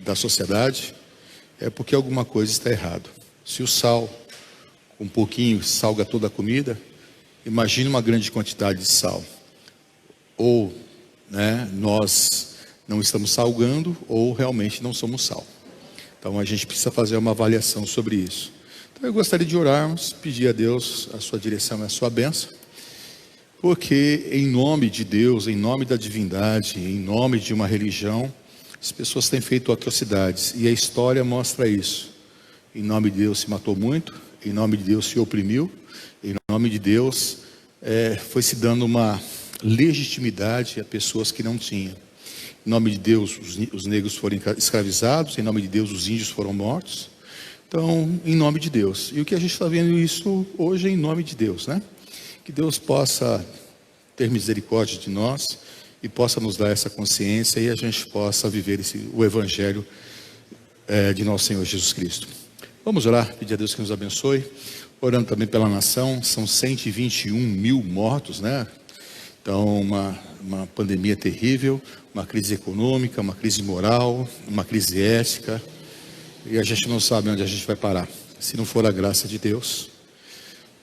da sociedade, é porque alguma coisa está errada. Se o sal, um pouquinho, salga toda a comida, imagine uma grande quantidade de sal. Ou, nós não estamos salgando, ou realmente não somos sal. Então a gente precisa fazer uma avaliação sobre isso. Então eu gostaria de orarmos, pedir a Deus a sua direção e a sua bênção, porque em nome de Deus, em nome da divindade, em nome de uma religião, as pessoas têm feito atrocidades, e a história mostra isso. Em nome de Deus se matou muito, em nome de Deus se oprimiu, em nome de Deus foi se dando uma legitimidade a pessoas que não tinham. Em nome de Deus os negros foram escravizados, em nome de Deus os índios foram mortos. Então, em nome de Deus. E o que a gente está vendo isso hoje é em nome de Deus, Que Deus possa ter misericórdia de nós e possa nos dar essa consciência e a gente possa viver o Evangelho de nosso Senhor Jesus Cristo. Vamos orar, pedir a Deus que nos abençoe, orando também pela nação. São 121 mil mortos, Então, uma pandemia terrível, uma crise econômica, uma crise moral, uma crise ética, e a gente não sabe onde a gente vai parar, se não for a graça de Deus.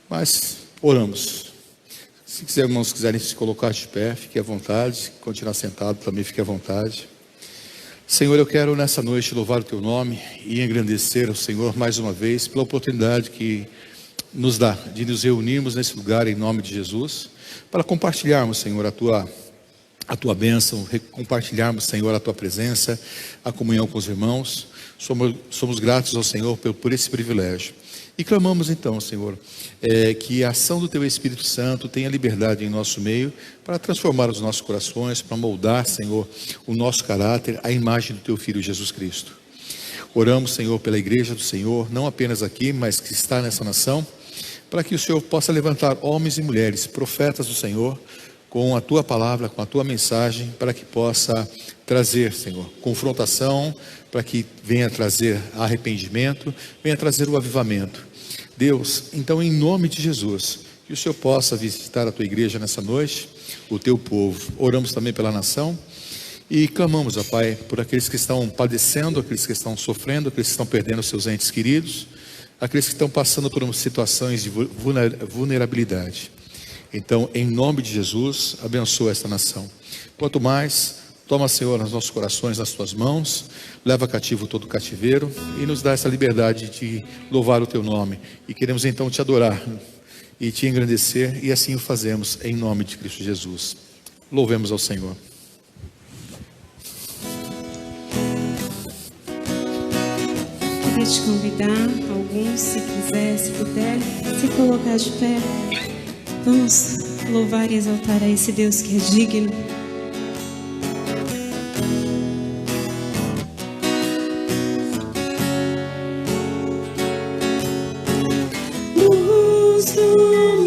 Mas oramos. Se irmãos quiserem se colocar de pé, fique à vontade. Continuar sentado também, fique à vontade. Senhor, eu quero nessa noite louvar o Teu nome e engrandecer o Senhor mais uma vez pela oportunidade que nos dá de nos reunirmos nesse lugar em nome de Jesus, para compartilharmos, Senhor, a Tua bênção, compartilharmos, Senhor, a Tua presença, a comunhão com os irmãos. Somos gratos ao Senhor por esse privilégio. E clamamos então, Senhor, que a ação do Teu Espírito Santo tenha liberdade em nosso meio para transformar os nossos corações, para moldar, Senhor, o nosso caráter, à imagem do Teu Filho Jesus Cristo. Oramos, Senhor, pela igreja do Senhor, não apenas aqui, mas que está nessa nação, para que o Senhor possa levantar homens e mulheres, profetas do Senhor, com a Tua palavra, com a Tua mensagem, para que possa trazer, Senhor, confrontação, para que venha trazer arrependimento, venha trazer o avivamento. Deus, então em nome de Jesus, que o Senhor possa visitar a Tua igreja nessa noite, o Teu povo. Oramos também pela nação e clamamos, ó Pai, por aqueles que estão padecendo, aqueles que estão sofrendo, aqueles que estão perdendo seus entes queridos, aqueles que estão passando por situações de vulnerabilidade. Então, em nome de Jesus, abençoa esta nação. Quanto mais, toma, Senhor, nos nossos corações, nas Tuas mãos, leva cativo todo cativeiro e nos dá essa liberdade de louvar o Teu nome. E queremos então Te adorar e Te engrandecer, e assim o fazemos em nome de Cristo Jesus. Louvemos ao Senhor. Queria te convidar, alguns, se quiser, se puder, se colocar de pé. Vamos louvar e exaltar a esse Deus que é digno. Luz do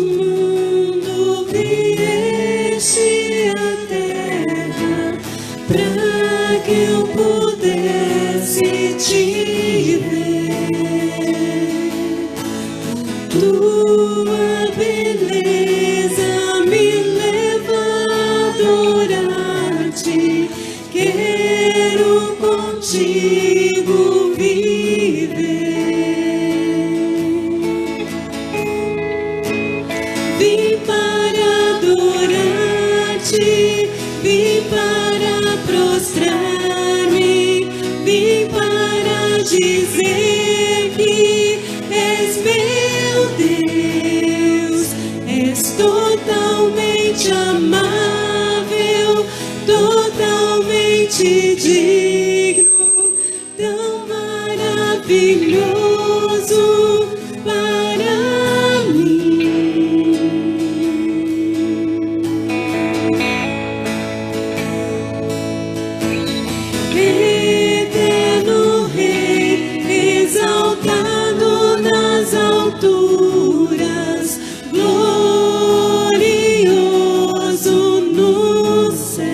mundo, vieste à terra para que eu pudesse te ver. Tua beleza me leva a adorar-te. Quero contigo viver. Vim para adorar-te, vim para prostrar-me, vim para dizer que és meu Deus, és totalmente amável, totalmente digno, tão maravilhoso para mim. Eterno Rei, exaltado nas alturas, glorioso nos céus,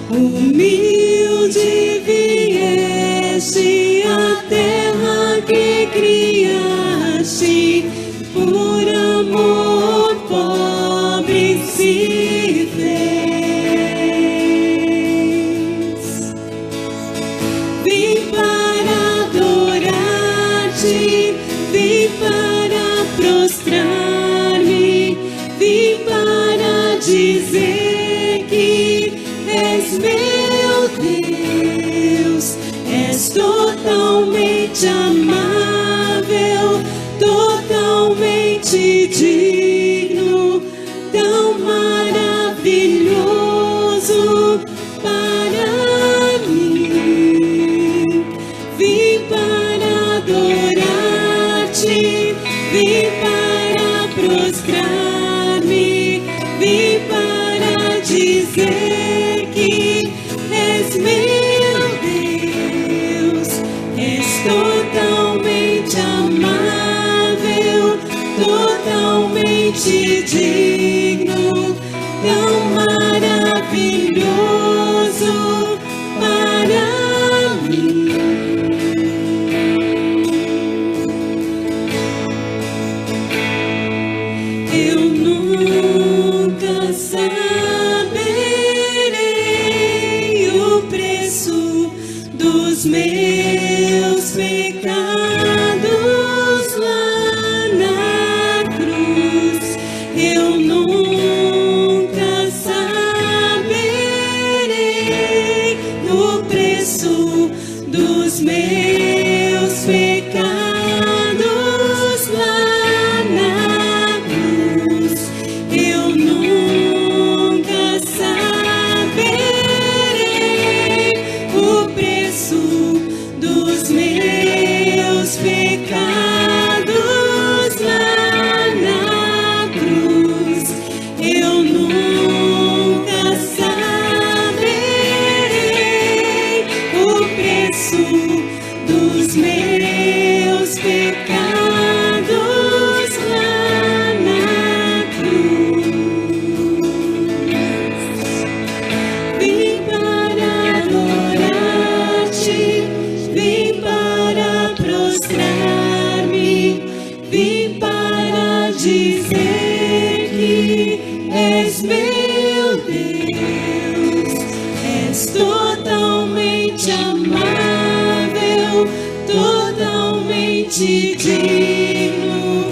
humilde vieste à terra que criaste, por amor pobre se fez. dizer que és meu Deus, és totalmente amável, totalmente digno, tão maravilhoso para mim. Vim para adorar-te, vim para prostrar-me, vim para dizer que és meu Deus, és totalmente amável, totalmente digno, tão maravilhoso para mim. Eu nunca saberei o preço dos meus pecados lá na cruz. Eu nunca saberei o preço dos meus pecados lá na cruz. Eu nunca saberei o preço dos meus pecados lá na cruz. Eu nunca saberei o preço dos meus pecados lá na cruz. Vim para adorar-te, vim para prostrar-me, vim para dizer que és meu Deus, és totalmente amável, totalmente digno,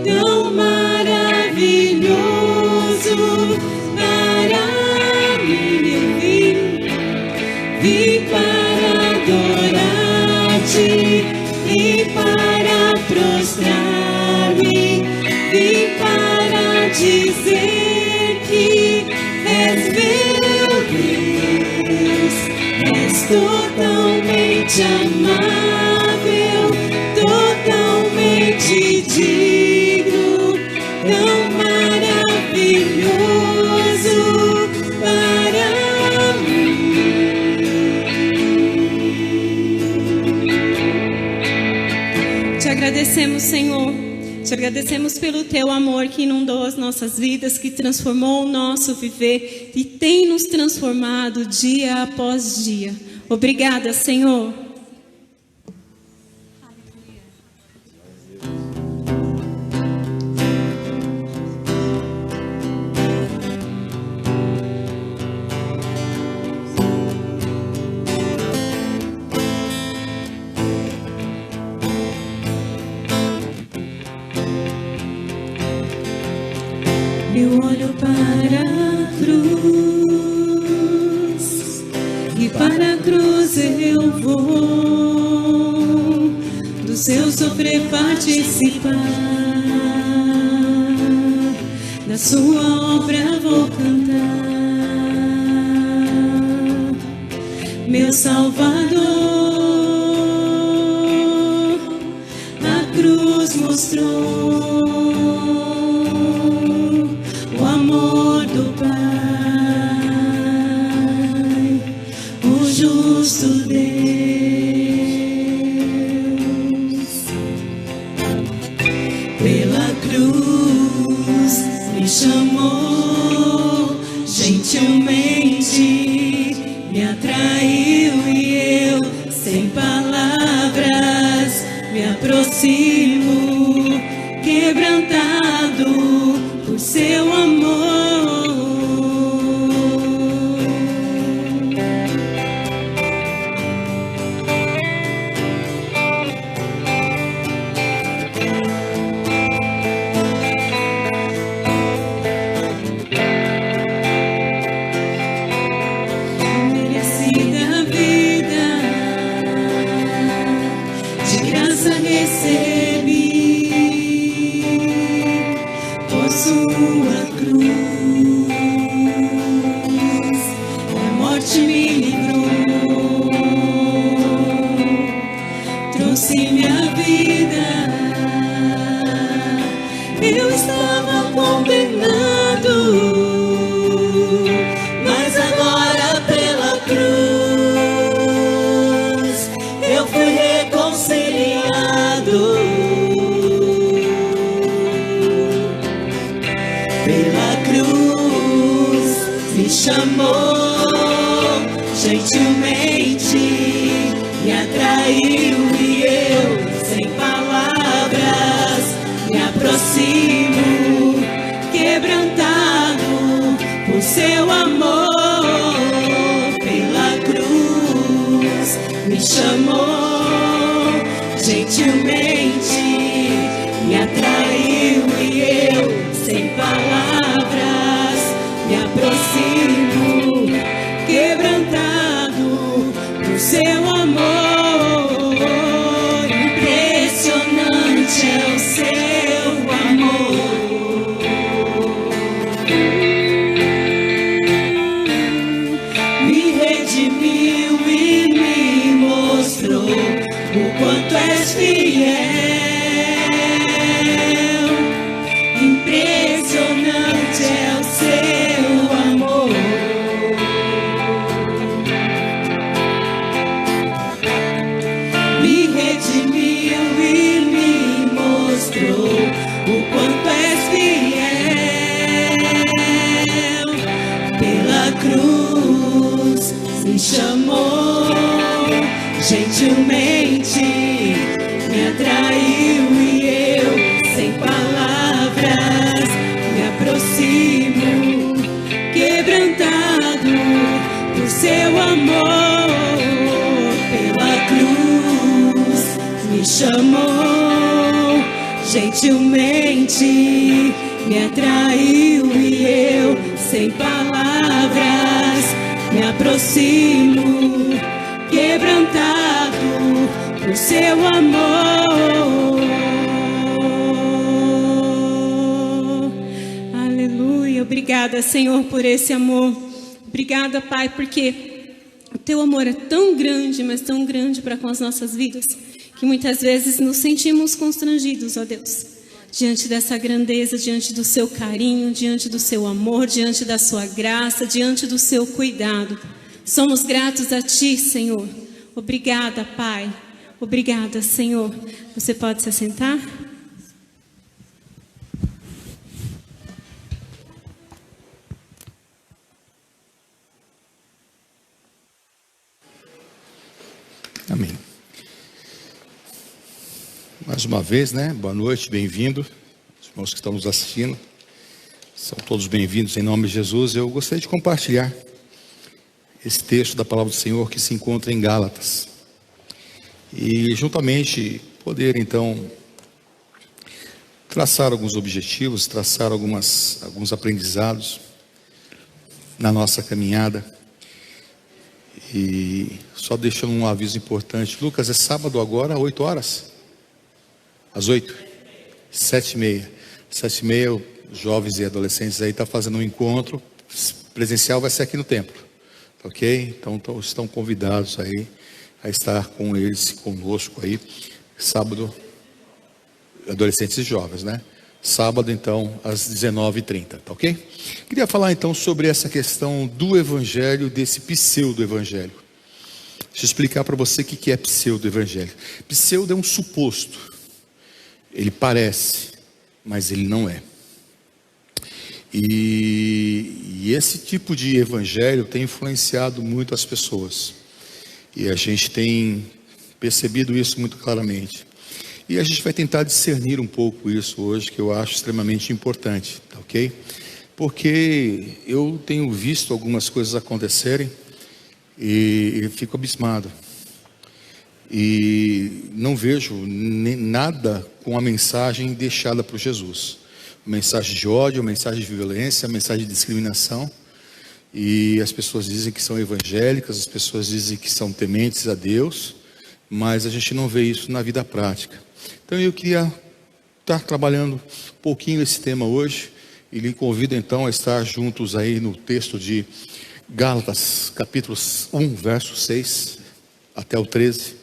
tão maravilhoso para mim. Vim para adorar-te, vim para prostrar-me, vim para dizer que és meu Deus, és totalmente amável, totalmente digno, tão maravilhoso para mim. Te agradecemos, Senhor. Te agradecemos pelo teu amor que inundou as nossas vidas, que transformou o nosso viver e tem nos transformado dia após dia. Obrigada, Senhor. Eu olho para a cruz e para a cruz eu vou do seu sofrer participar, da sua obra vou cantar. Meu Salvador, a cruz mostrou o amor do Pai, o justo Deus. Pela cruz me chamou, gentilmente me atraiu e eu, sem palavras, me aproximo, quebrantado por seu amor. gentilmente me atraiu e eu, sem palavras, me aproximo, quebrantado por seu amor. Pela cruz me chamou, gentilmente me atraiu e eu, sem palavras, me aproximo, quebrantado por seu amor. Impressionante é o seu amor. Me redimiu e me mostrou o quanto és fiel. Impressionante é o seu amor. Me redimiu e me mostrou o quanto és fiel. Pela cruz me chamou, gentilmente me atraiu e eu, sem palavras, me aproximo, quebrantado por seu amor. Pela cruz me chamou, gentilmente me atraiu e eu, sem palavras, me aproximo, quebrantado por seu amor. Aleluia. Obrigada, Senhor, por esse amor. Obrigada, Pai, porque o teu amor é tão grande, mas tão grande para com as nossas vidas, que muitas vezes nos sentimos constrangidos, ó Deus, diante dessa grandeza, diante do seu carinho, diante do seu amor, diante da sua graça, diante do seu cuidado. Somos gratos a Ti, Senhor. Obrigada, Pai. Obrigada, Senhor. Você pode se assentar? Amém. Mais uma vez, né? Boa noite, bem-vindo. Os irmãos que estão nos assistindo, são todos bem-vindos em nome de Jesus. Eu gostaria de compartilhar esse texto da palavra do Senhor que se encontra em Gálatas. E juntamente poder então traçar alguns objetivos, traçar alguns aprendizados na nossa caminhada. E só deixando um aviso importante. Lucas, é sábado agora, 8 horas? Às 8? 7h30. 7h30, os jovens e adolescentes aí estão fazendo um encontro presencial, vai ser aqui no templo. Ok? Então estão convidados aí a estar com eles, conosco aí, sábado, adolescentes e jovens, né? Sábado, então, às 19h30, tá ok? Queria falar, então, sobre essa questão do evangelho, desse pseudo-evangelho. Deixa eu explicar para você o que é pseudo-evangelho. Pseudo é um suposto. Ele parece, mas ele não é. E esse tipo de evangelho tem influenciado muito as pessoas. E a gente tem percebido isso muito claramente. E a gente vai tentar discernir um pouco isso hoje, que eu acho extremamente importante, tá ok? Porque eu tenho visto algumas coisas acontecerem e fico abismado. E não vejo nada com a mensagem deixada por Jesus. Mensagem de ódio, mensagem de violência, mensagem de discriminação. E as pessoas dizem que são evangélicas, as pessoas dizem que são tementes a Deus, mas a gente não vê isso na vida prática. Então eu queria estar trabalhando um pouquinho esse tema hoje, e lhe convido então a estar juntos aí no texto de Gálatas, capítulo 1, verso 6 até o 13.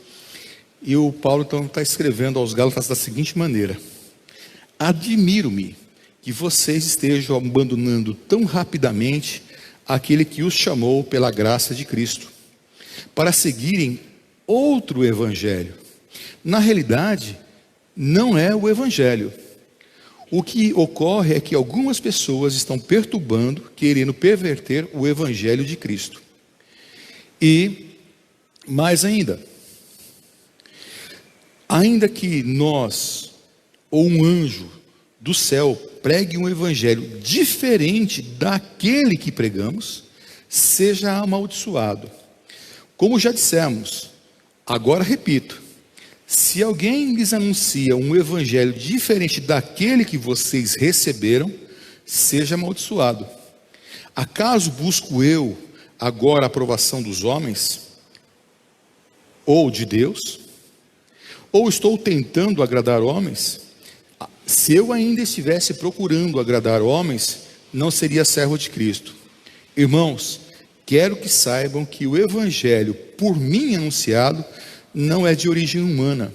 E o Paulo então está escrevendo aos Gálatas da seguinte maneira: admiro-me que vocês estejam abandonando tão rapidamente aquele que os chamou pela graça de Cristo, para seguirem outro evangelho. Na realidade, não é o evangelho. O que ocorre é que algumas pessoas estão perturbando, querendo perverter o evangelho de Cristo. E, mais ainda que nós, ou um anjo do céu, pregue um evangelho diferente daquele que pregamos, seja amaldiçoado. Como já dissemos, agora repito, se alguém lhes anuncia um evangelho diferente daquele que vocês receberam, seja amaldiçoado. Acaso busco eu agora a aprovação dos homens? Ou de Deus? Ou estou tentando agradar homens? Se eu ainda estivesse procurando agradar homens, não seria servo de Cristo. Irmãos, quero que saibam que o evangelho por mim anunciado não é de origem humana.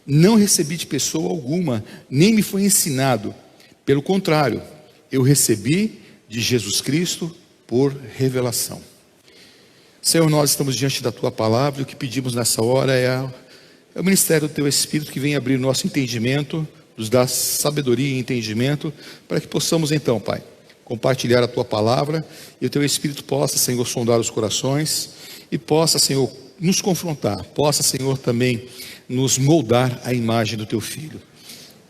Não recebi de pessoa alguma, nem me foi ensinado. Pelo contrário, eu recebi de Jesus Cristo por revelação. Senhor, nós estamos diante da Tua palavra e o que pedimos nessa hora é o ministério do Teu Espírito que vem abrir o nosso entendimento, nos dar sabedoria e entendimento, para que possamos então, Pai, compartilhar a Tua palavra e o Teu Espírito possa, Senhor, sondar os corações e possa, Senhor, nos confrontar, possa, Senhor, também nos moldar à imagem do Teu Filho.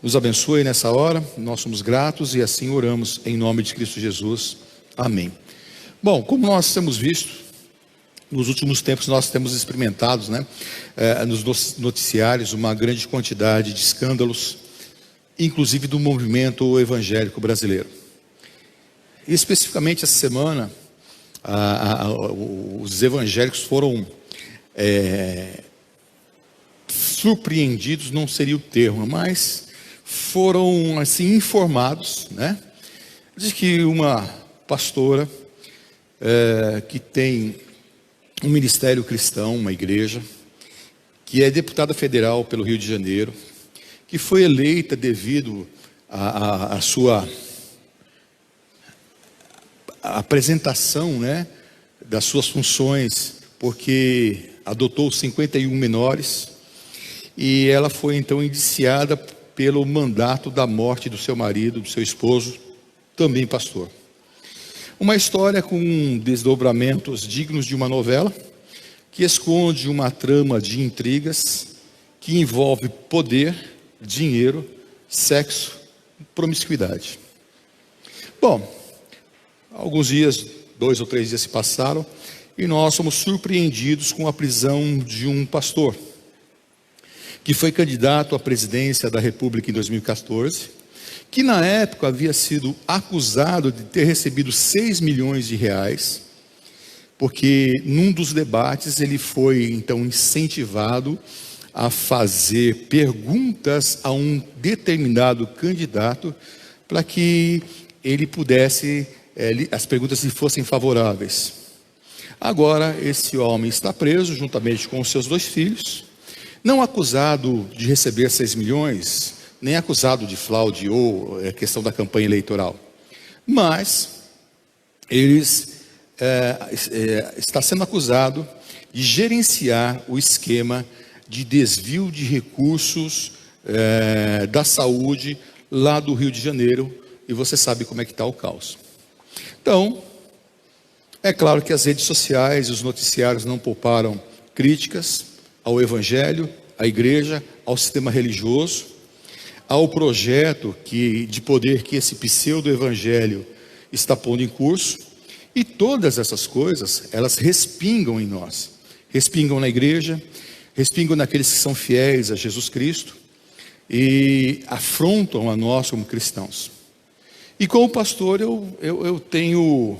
Nos abençoe nessa hora, nós somos gratos e assim oramos em nome de Cristo Jesus. Amém. Bom, como nós temos visto, nos últimos tempos nós temos experimentado, nos noticiários, uma grande quantidade de escândalos, inclusive do movimento evangélico brasileiro. E especificamente essa semana, os evangélicos foram surpreendidos, não seria o termo, mas foram assim informados, de que uma pastora que tem um ministério cristão, uma igreja, que é deputada federal pelo Rio de Janeiro, que foi eleita devido à sua apresentação, das suas funções, porque adotou 51 menores, e ela foi então indiciada pelo mandato da morte do seu marido, do seu esposo, também pastor. Uma história com desdobramentos dignos de uma novela, que esconde uma trama de intrigas, que envolve poder, dinheiro, sexo, promiscuidade. Bom, alguns dias, 2 ou 3 dias se passaram, e nós somos surpreendidos com a prisão de um pastor, que foi candidato à presidência da República em 2014, que na época havia sido acusado de ter recebido 6 milhões de reais, porque num dos debates ele foi então incentivado a fazer perguntas a um determinado candidato para que ele pudesse, as perguntas lhe fossem favoráveis. Agora esse homem está preso juntamente com os seus 2 filhos, não acusado de receber 6 milhões, nem acusado de fraude ou questão da campanha eleitoral, mas está sendo acusado de gerenciar o esquema de desvio de recursos da saúde lá do Rio de Janeiro, e você sabe como é que está o caos. Então, é claro que as redes sociais e os noticiários não pouparam críticas ao Evangelho, à igreja, ao sistema religioso, ao projeto de poder que esse pseudo-evangelho está pondo em curso, e todas essas coisas, elas respingam em nós, respingam na igreja, respingam naqueles que são fiéis a Jesus Cristo, e afrontam a nós como cristãos. E como pastor, eu tenho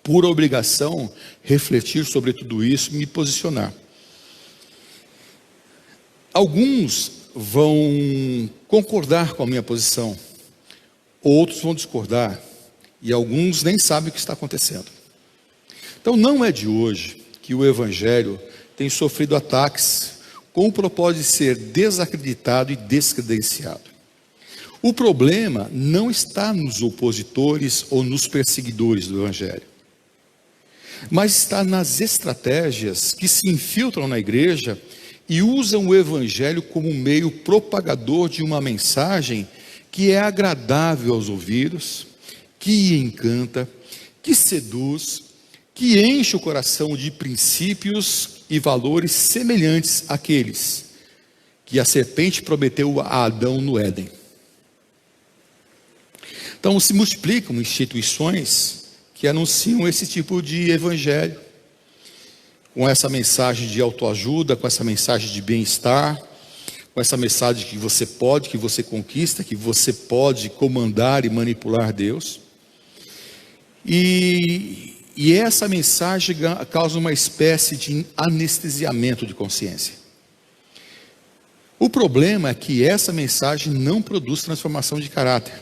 por obrigação refletir sobre tudo isso e me posicionar. Alguns vão concordar com a minha posição, outros vão discordar, e alguns nem sabem o que está acontecendo. Então não é de hoje que o Evangelho tem sofrido ataques com o propósito de ser desacreditado e descredenciado. O problema não está nos opositores ou nos perseguidores do Evangelho, mas está nas estratégias que se infiltram na igreja e usam o Evangelho como meio propagador de uma mensagem que é agradável aos ouvidos, que encanta, que seduz, que enche o coração de princípios e valores semelhantes àqueles que a serpente prometeu a Adão no Éden. Então se multiplicam instituições que anunciam esse tipo de evangelho, com essa mensagem de autoajuda, com essa mensagem de bem-estar, com essa mensagem que você pode, que você conquista, que você pode comandar e manipular Deus. E essa mensagem causa uma espécie de anestesiamento de consciência. O problema é que essa mensagem não produz transformação de caráter,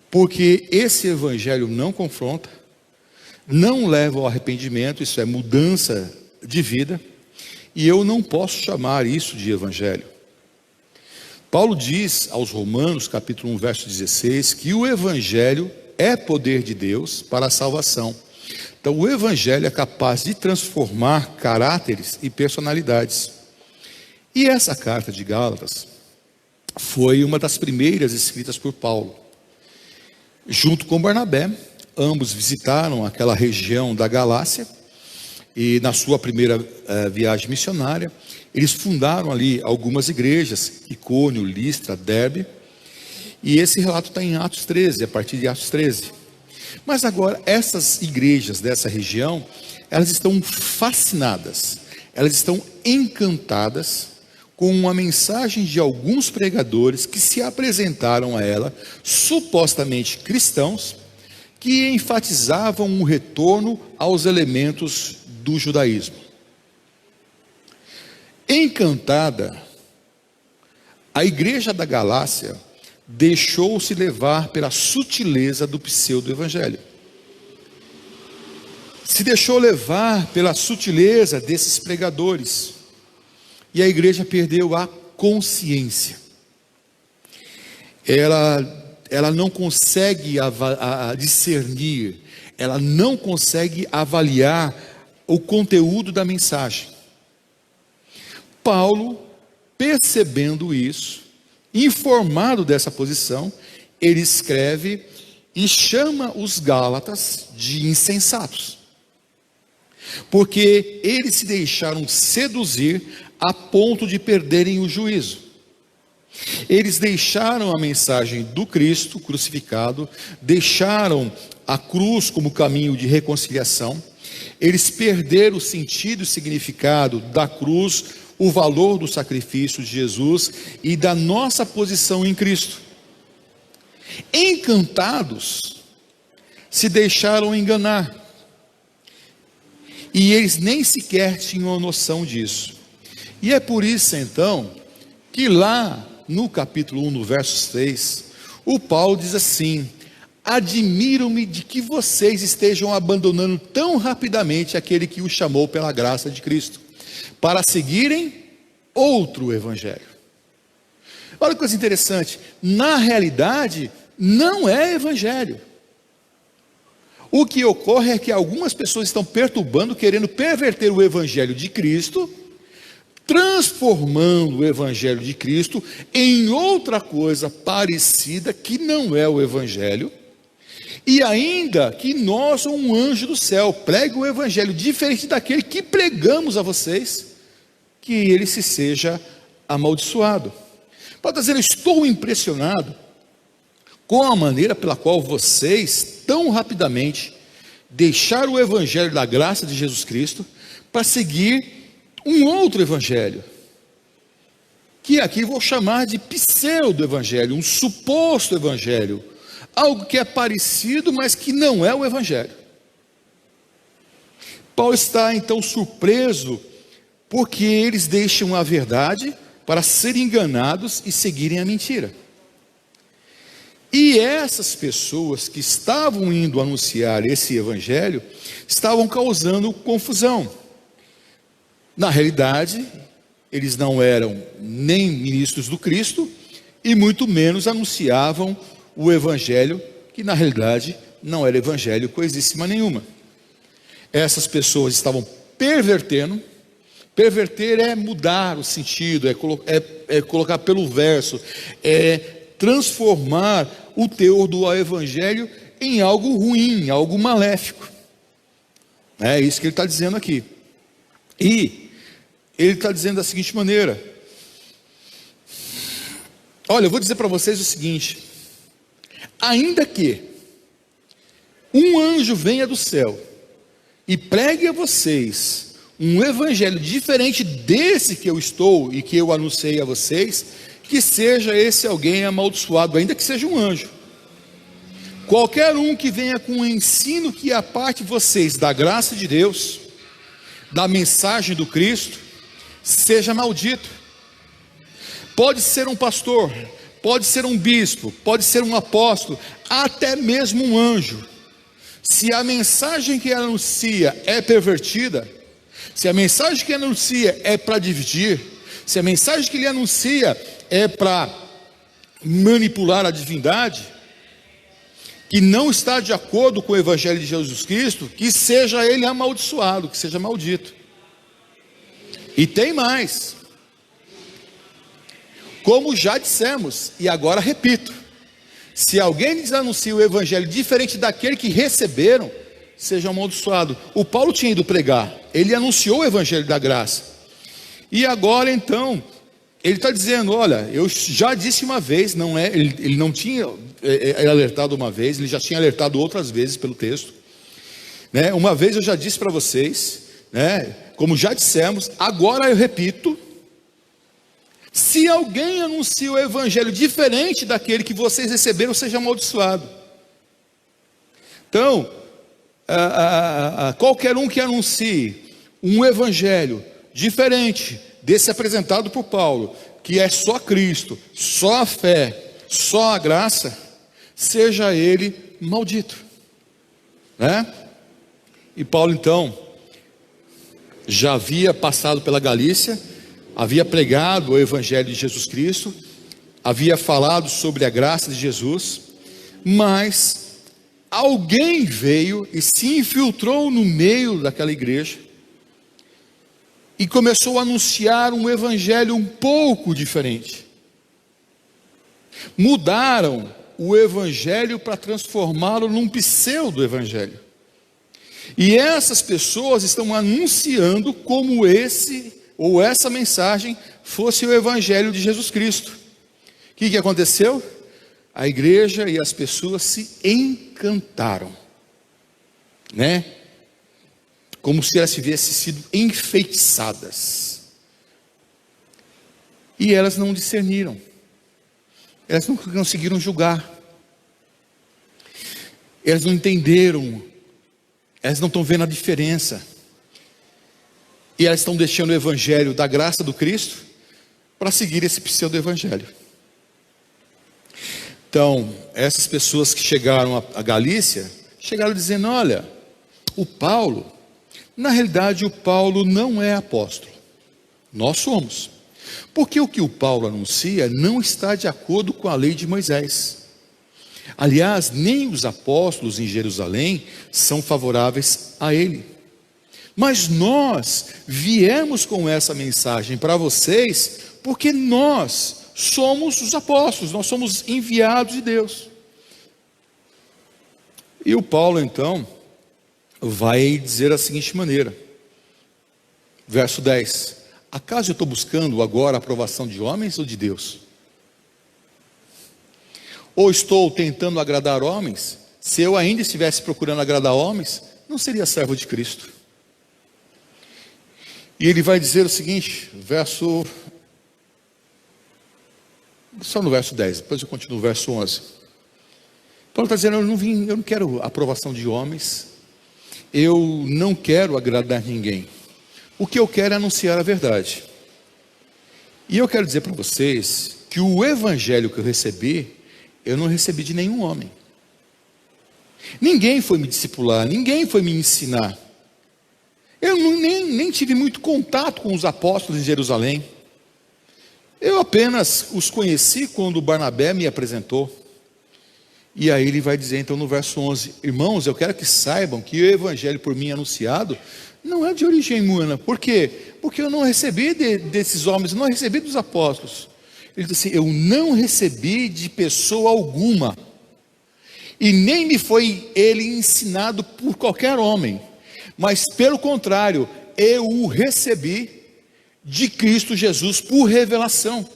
porque esse evangelho não confronta, não leva ao arrependimento, isso é mudança de vida, e eu não posso chamar isso de evangelho. Paulo diz aos Romanos, capítulo 1, verso 16, que o evangelho é poder de Deus para a salvação. Então o evangelho é capaz de transformar caráteres e personalidades. E essa carta de Gálatas foi uma das primeiras escritas por Paulo. Junto com Barnabé, ambos visitaram aquela região da Galácia, e na sua primeira viagem missionária, eles fundaram ali algumas igrejas, Icônio, Listra, Derbe, e esse relato está em Atos 13, a partir de Atos 13. Mas agora, essas igrejas dessa região, elas estão fascinadas, elas estão encantadas com a mensagem de alguns pregadores que se apresentaram a ela, supostamente cristãos, que enfatizavam um retorno aos elementos do judaísmo. Encantada, a igreja da Galácia deixou-se levar pela sutileza do pseudo-evangelho. Se deixou levar pela sutileza desses pregadores. E a igreja perdeu a consciência. Ela não consegue discernir, ela não consegue avaliar o conteúdo da mensagem. Paulo, percebendo isso, informado dessa posição, ele escreve e chama os Gálatas de insensatos, porque eles se deixaram seduzir a ponto de perderem o juízo. Eles deixaram a mensagem do Cristo crucificado, deixaram a cruz como caminho de reconciliação, eles perderam o sentido e significado da cruz, o valor do sacrifício de Jesus e da nossa posição em Cristo. Encantados, se deixaram enganar, e eles nem sequer tinham a noção disso. E é por isso então, que lá no capítulo 1, no verso 6, o Paulo diz assim: admiro-me de que vocês estejam abandonando tão rapidamente aquele que os chamou pela graça de Cristo, para seguirem outro evangelho. Olha que coisa interessante, na realidade, não é evangelho. O que ocorre é que algumas pessoas estão perturbando, querendo perverter o evangelho de Cristo, transformando o evangelho de Cristo em outra coisa parecida que não é o evangelho, e ainda que nós, um anjo do céu, pregue o evangelho diferente daquele que pregamos a vocês, que ele se seja amaldiçoado. Pode dizer, eu estou impressionado com a maneira pela qual vocês tão rapidamente deixaram o evangelho da graça de Jesus Cristo para seguir um outro evangelho, que aqui vou chamar de pseudo-evangelho, um suposto evangelho, algo que é parecido, mas que não é o evangelho. Paulo está então surpreso, porque eles deixam a verdade para serem enganados e seguirem a mentira. E essas pessoas que estavam indo anunciar esse evangelho, estavam causando confusão. Na realidade, eles não eram nem ministros do Cristo, e muito menos anunciavam o evangelho, que na realidade não era evangelho coisíssima nenhuma. Essas pessoas estavam pervertendo. Perverter é mudar o sentido, é colocar pelo verso, é transformar o teor do evangelho em algo ruim, algo maléfico. É isso que ele está dizendo aqui. E ele está dizendo da seguinte maneira: olha, eu vou dizer para vocês o seguinte: ainda que um anjo venha do céu e pregue a vocês um evangelho diferente desse que eu estou e que eu anunciei a vocês, que seja esse alguém amaldiçoado, ainda que seja um anjo. Qualquer um que venha com um ensino que aparte vocês da graça de Deus, da mensagem do Cristo, seja maldito. Pode ser um pastor, pode ser um bispo, pode ser um apóstolo, até mesmo um anjo. Se a mensagem que anuncia é pervertida, se a mensagem que anuncia é para dividir, se a mensagem que ele anuncia é para manipular a divindade, que não está de acordo com o evangelho de Jesus Cristo, que seja ele amaldiçoado, que seja maldito. E tem mais. Como já dissemos, e agora repito: se alguém lhes anuncia o evangelho diferente daquele que receberam, seja amaldiçoado. O Paulo tinha ido pregar, ele anunciou o evangelho da graça. E agora então, ele está dizendo: olha, eu já disse uma vez, ele não tinha alertado uma vez, ele já tinha alertado outras vezes pelo texto, né? Uma vez eu já disse para vocês, né? Como já dissemos, agora eu repito: se alguém anuncia o evangelho diferente daquele que vocês receberam, seja amaldiçoado. Então, qualquer um que anuncie um evangelho diferente desse apresentado por Paulo, que é só Cristo, só a fé, só a graça, seja ele maldito, né? E Paulo então já havia passado pela Galícia, havia pregado o evangelho de Jesus Cristo, havia falado sobre a graça de Jesus, mas alguém veio e se infiltrou no meio daquela igreja e começou a anunciar um evangelho um pouco diferente. Mudaram o evangelho para transformá-lo num pseudo-evangelho. E essas pessoas estão anunciando como esse ou essa mensagem fosse o evangelho de Jesus Cristo. O que aconteceu? A igreja e as pessoas se encantaram, né? Como se elas tivessem sido enfeitiçadas. E elas não discerniram. Elas não conseguiram julgar. Elas não entenderam. Elas não estão vendo a diferença. E elas estão deixando o evangelho da graça do Cristo para seguir esse pseudo-evangelho. Então, essas pessoas que chegaram à Galícia, chegaram dizendo: olha, o Paulo, na realidade o Paulo não é apóstolo, nós somos. Porque o que o Paulo anuncia não está de acordo com a lei de Moisés. Aliás, nem os apóstolos em Jerusalém são favoráveis a ele. Mas nós viemos com essa mensagem para vocês, porque nós somos os apóstolos, nós somos enviados de Deus. E o Paulo então vai dizer da seguinte maneira, verso 10: acaso eu estou buscando agora a aprovação de homens ou de Deus? Ou estou tentando agradar homens? Se eu ainda estivesse procurando agradar homens, não seria servo de Cristo. E ele vai dizer o seguinte, só no verso 10, depois eu continuo no verso 11. Paulo está dizendo: eu não quero aprovação de homens, eu não quero agradar ninguém. O que eu quero é anunciar a verdade. E eu quero dizer para vocês que o evangelho que eu recebi, eu não recebi de nenhum homem. Ninguém foi me discipular, ninguém foi me ensinar. Eu nem tive muito contato com os apóstolos em Jerusalém. Eu apenas os conheci quando Barnabé me apresentou. E aí ele vai dizer então no verso 11: irmãos, eu quero que saibam que o evangelho por mim anunciado não é de origem humana. Por quê? Porque eu não recebi desses homens, eu não recebi dos apóstolos. Ele diz assim: eu não recebi de pessoa alguma, e nem me foi ele ensinado por qualquer homem, mas pelo contrário, eu o recebi de Cristo Jesus por revelação.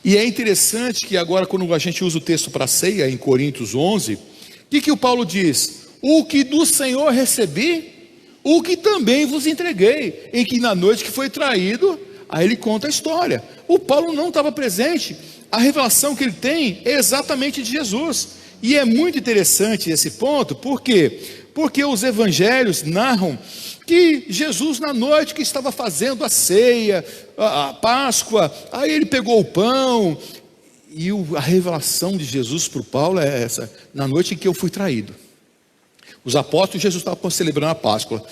E é interessante que agora, quando a gente usa o texto para a ceia, em Coríntios 11, o que o Paulo diz? O que do Senhor recebi, o que também vos entreguei, em que na noite que foi traído, aí ele conta a história. O Paulo não estava presente, a revelação que ele tem é exatamente de Jesus. E é muito interessante esse ponto, por quê? Porque os evangelhos narram que Jesus, na noite que estava fazendo a ceia, a Páscoa, aí ele pegou o pão, e a revelação de Jesus para o Paulo é essa: na noite em que eu fui traído. Os apóstolos, Jesus estava celebrando a Páscoa.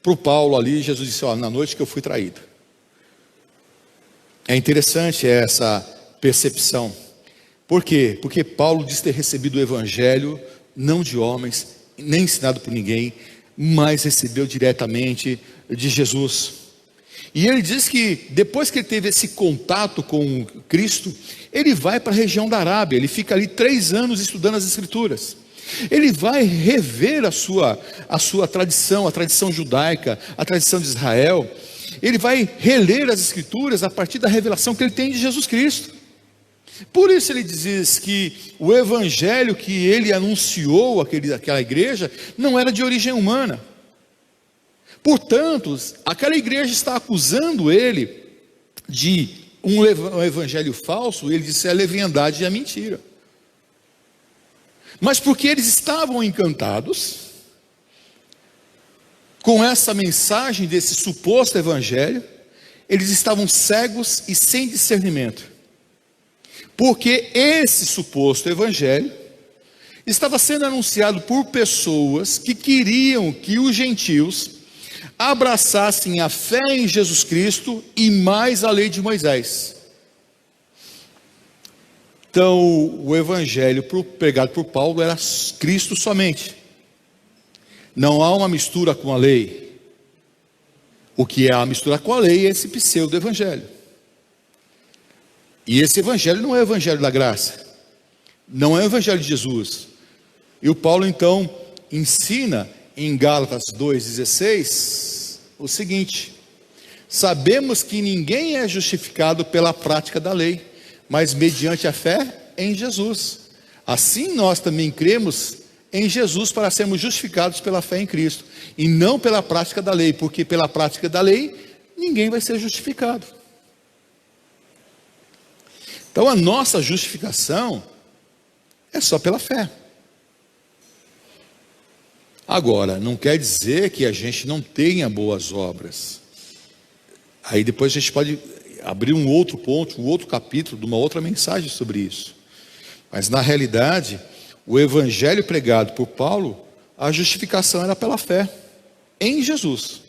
Para o Paulo ali, Jesus disse: ó, na noite que eu fui traído. É interessante essa percepção. Por quê? Porque Paulo diz ter recebido o evangelho, não de homens, nem ensinado por ninguém, mas recebeu diretamente de Jesus. E ele diz que depois que ele teve esse contato com Cristo, ele vai para a região da Arábia, ele fica ali 3 anos estudando as Escrituras. Ele vai rever a sua tradição, a tradição judaica, a tradição de Israel. Ele vai reler as Escrituras a partir da revelação que ele tem de Jesus Cristo. Por isso ele diz que o evangelho que ele anunciou àquela igreja não era de origem humana. Portanto, aquela igreja está acusando ele de um evangelho falso. Ele disse: é a leviandade e a mentira. Mas porque eles estavam encantados com essa mensagem desse suposto evangelho, eles estavam cegos e sem discernimento. Porque esse suposto evangelho estava sendo anunciado por pessoas que queriam que os gentios abraçassem a fé em Jesus Cristo e mais a lei de Moisés. Então, o evangelho pregado por Paulo era Cristo somente. Não há uma mistura com a lei. O que é a mistura com a lei é esse pseudo-evangelho. E esse evangelho não é o evangelho da graça. Não é o evangelho de Jesus. E o Paulo então ensina em Gálatas 2,16 o seguinte: sabemos que ninguém é justificado pela prática da lei, mas mediante a fé em Jesus. Assim nós também cremos em Jesus para sermos justificados pela fé em Cristo, e não pela prática da lei, porque pela prática da lei ninguém vai ser justificado. Então a nossa justificação é só pela fé. Agora, não quer dizer que a gente não tenha boas obras. Aí depois a gente pode abrir um outro ponto, um outro capítulo de uma outra mensagem sobre isso. Mas na realidade, o evangelho pregado por Paulo, a justificação era pela fé em Jesus.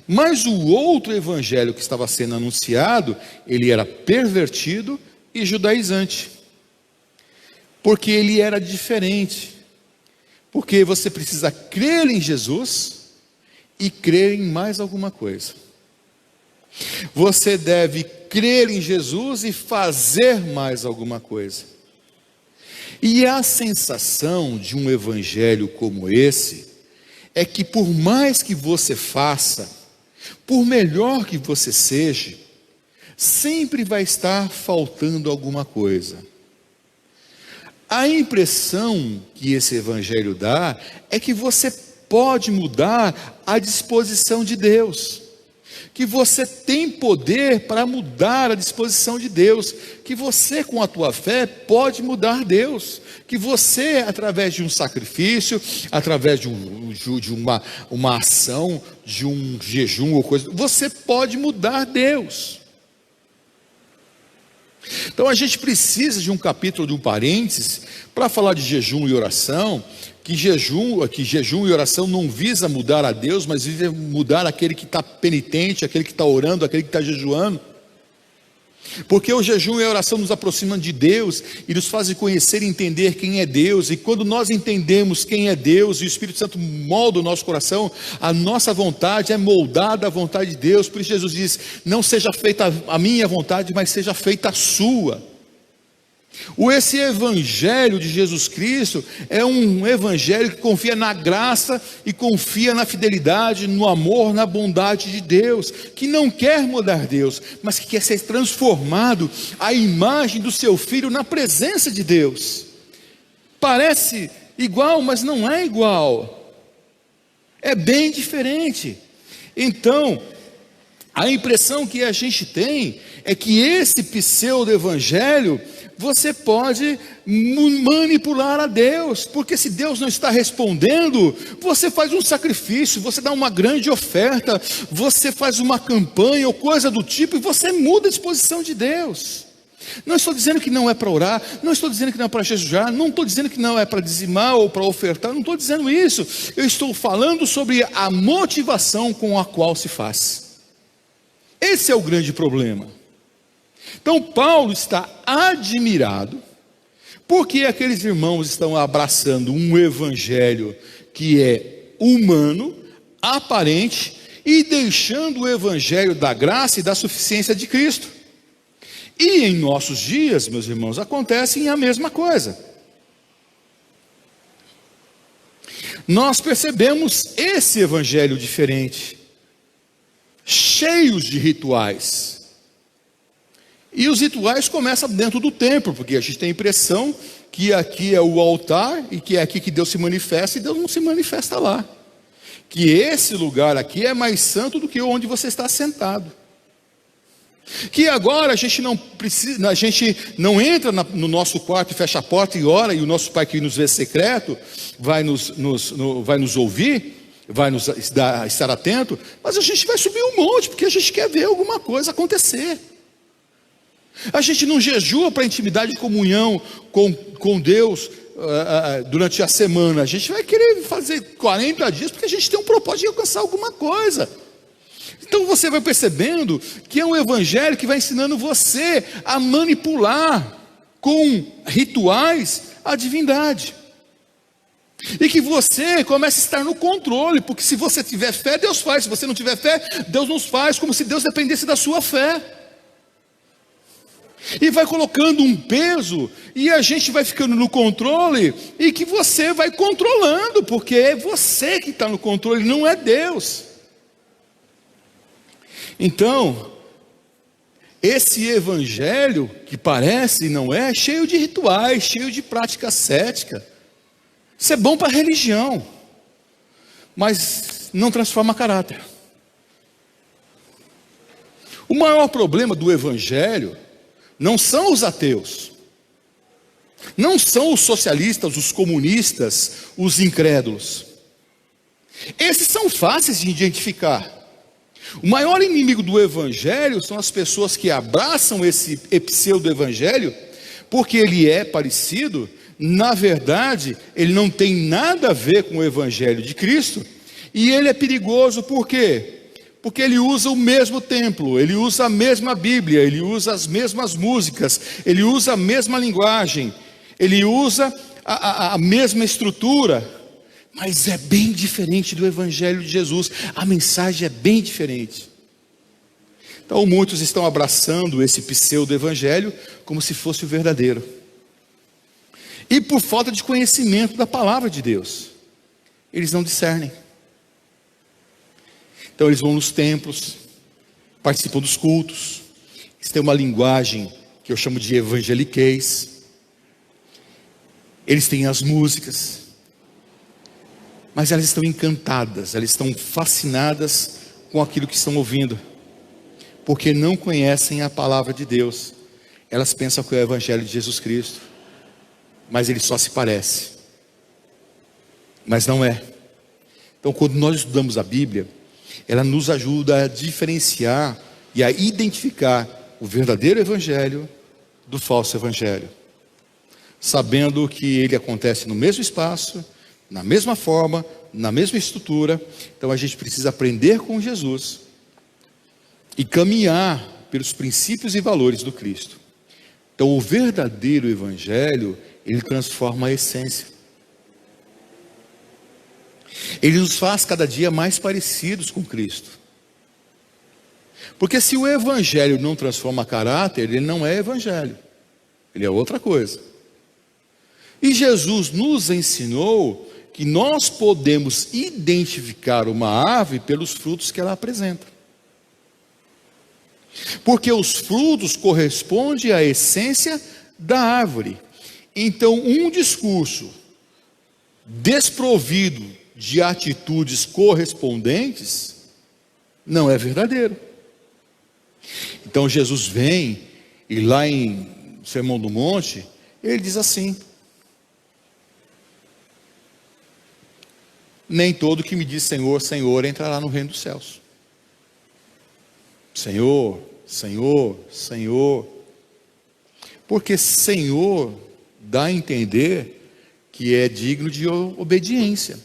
Mas o outro evangelho que estava sendo anunciado, ele era pervertido e judaizante. Porque ele era diferente. Porque você precisa crer em Jesus e crer em mais alguma coisa. Você deve crer em Jesus e fazer mais alguma coisa. E a sensação de um evangelho como esse é que por mais que você faça, por melhor que você seja, sempre vai estar faltando alguma coisa. A impressão que esse evangelho dá é que você pode mudar a disposição de Deus, que você tem poder para mudar a disposição de Deus, que você com a tua fé pode mudar Deus, que você através de um sacrifício, através de uma ação, de um jejum ou coisa, você pode mudar Deus. Então a gente precisa de um capítulo, de um parênteses, para falar de jejum e oração, que jejum e oração não visa mudar a Deus, mas visa mudar aquele que está penitente, aquele que está orando, aquele que está jejuando. Porque o jejum e a oração nos aproximam de Deus e nos fazem conhecer e entender quem é Deus. E quando nós entendemos quem é Deus e o Espírito Santo molda o nosso coração, a nossa vontade é moldada à vontade de Deus. Por isso Jesus diz: não seja feita a minha vontade, mas seja feita a sua. Esse evangelho de Jesus Cristo é um evangelho que confia na graça e confia na fidelidade, no amor, na bondade de Deus, que não quer mudar Deus, mas que quer ser transformado à imagem do seu Filho na presença de Deus. Parece igual, mas não é igual, é bem diferente. Então, a impressão que a gente tem é que esse pseudo-evangelho você pode manipular a Deus, porque se Deus não está respondendo, você faz um sacrifício, você dá uma grande oferta, você faz uma campanha ou coisa do tipo, e você muda a disposição de Deus. Não estou dizendo que não é para orar, não estou dizendo que não é para jejuar, não estou dizendo que não é para dizimar ou para ofertar, não estou dizendo isso. Eu estou falando sobre a motivação com a qual se faz. Esse é o grande problema. Então Paulo está admirado, porque aqueles irmãos estão abraçando um evangelho que é humano, aparente, e deixando o evangelho da graça e da suficiência de Cristo. E em nossos dias, meus irmãos, acontece a mesma coisa. Nós percebemos esse evangelho diferente, cheios de rituais. E os rituais começam dentro do templo, porque a gente tem a impressão que aqui é o altar, e que é aqui que Deus se manifesta, e Deus não se manifesta lá. Que esse lugar aqui é mais santo do que onde você está sentado. Que agora a gente não precisa, a gente não entra no nosso quarto e fecha a porta e ora, e o nosso Pai que nos vê secreto vai nos ouvir, vai nos estar atento, mas a gente vai subir um monte, porque a gente quer ver alguma coisa acontecer. A gente não jejua para intimidade e comunhão com Deus durante a semana. A gente vai querer fazer 40 dias porque a gente tem um propósito de alcançar alguma coisa. Então você vai percebendo que é um evangelho que vai ensinando você a manipular com rituais a divindade. E que você comece a estar no controle, porque se você tiver fé, Deus faz. Se você não tiver fé, Deus não faz, como se Deus dependesse da sua fé. E vai colocando um peso, e a gente vai ficando no controle, e que você vai controlando, porque é você que está no controle, não é Deus. Então, esse evangelho, que parece e não é, cheio de rituais, cheio de prática cética. Isso é bom para a religião, mas não transforma caráter. O maior problema do evangelho não são os ateus, não são os socialistas, os comunistas, os incrédulos. Esses são fáceis de identificar. O maior inimigo do evangelho são as pessoas que abraçam esse pseudo-evangelho, porque ele é parecido, na verdade, ele não tem nada a ver com o evangelho de Cristo, e ele é perigoso por quê? Porque ele usa o mesmo templo, ele usa a mesma Bíblia, ele usa as mesmas músicas, ele usa a mesma linguagem, ele usa a mesma estrutura, mas é bem diferente do evangelho de Jesus. A mensagem é bem diferente. Então muitos estão abraçando esse pseudo-evangelho como se fosse o verdadeiro, e por falta de conhecimento da palavra de Deus, eles não discernem. Então eles vão nos templos, participam dos cultos, eles têm uma linguagem que eu chamo de evangeliquez, eles têm as músicas, mas elas estão encantadas, elas estão fascinadas com aquilo que estão ouvindo, porque não conhecem a palavra de Deus. Elas pensam que é o evangelho de Jesus Cristo, mas ele só se parece, mas não é. Então quando nós estudamos a Bíblia, ela nos ajuda a diferenciar e a identificar o verdadeiro evangelho do falso evangelho, sabendo que ele acontece no mesmo espaço, na mesma forma, na mesma estrutura. Então a gente precisa aprender com Jesus e caminhar pelos princípios e valores do Cristo. Então, o verdadeiro evangelho, ele transforma a essência. Ele nos faz cada dia mais parecidos com Cristo. Porque se o evangelho não transforma caráter, ele não é evangelho. Ele é outra coisa. E Jesus nos ensinou que nós podemos identificar uma árvore pelos frutos que ela apresenta. Porque os frutos correspondem à essência da árvore. Então, um discurso desprovido de atitudes correspondentes não é verdadeiro. Então, Jesus vem e lá em Sermão do Monte, ele diz assim: nem todo que me diz Senhor, Senhor entrará no reino dos céus. Senhor, Senhor, Senhor. Porque Senhor dá a entender que é digno de obediência.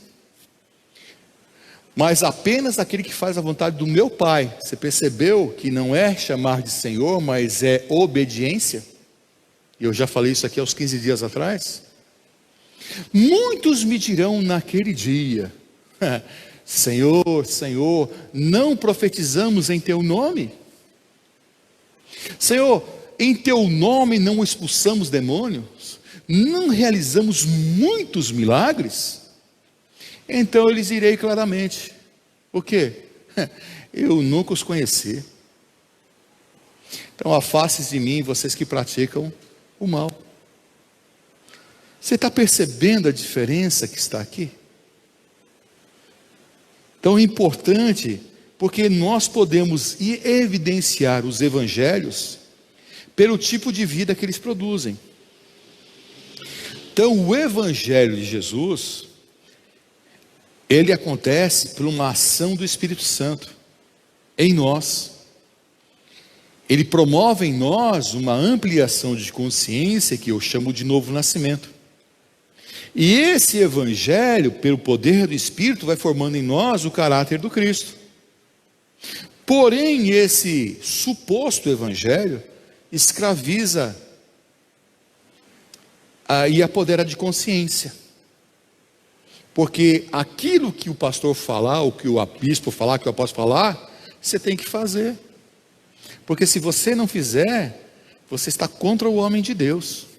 Mas apenas aquele que faz a vontade do meu Pai. Você percebeu que não é chamar de Senhor, mas é obediência? E eu já falei isso aqui há uns 15 dias atrás. Muitos me dirão naquele dia: Senhor, Senhor, não profetizamos em teu nome? Senhor, em teu nome não expulsamos demônios? Não realizamos muitos milagres? Então eu lhes direi claramente: o quê? Eu nunca os conheci. Então afastem-se de mim, vocês que praticam o mal. Você está percebendo a diferença que está aqui? Então é importante, porque nós podemos evidenciar os evangelhos pelo tipo de vida que eles produzem. Então o evangelho de Jesus, ele acontece por uma ação do Espírito Santo em nós. Ele promove em nós uma ampliação de consciência que eu chamo de novo nascimento. E esse evangelho, pelo poder do Espírito, vai formando em nós o caráter do Cristo. Porém, esse suposto evangelho escraviza e apodera de consciência. Porque aquilo que o pastor falar, o que o bispo falar, que o apóstolo falar, você tem que fazer. Porque se você não fizer, você está contra o homem de Deus.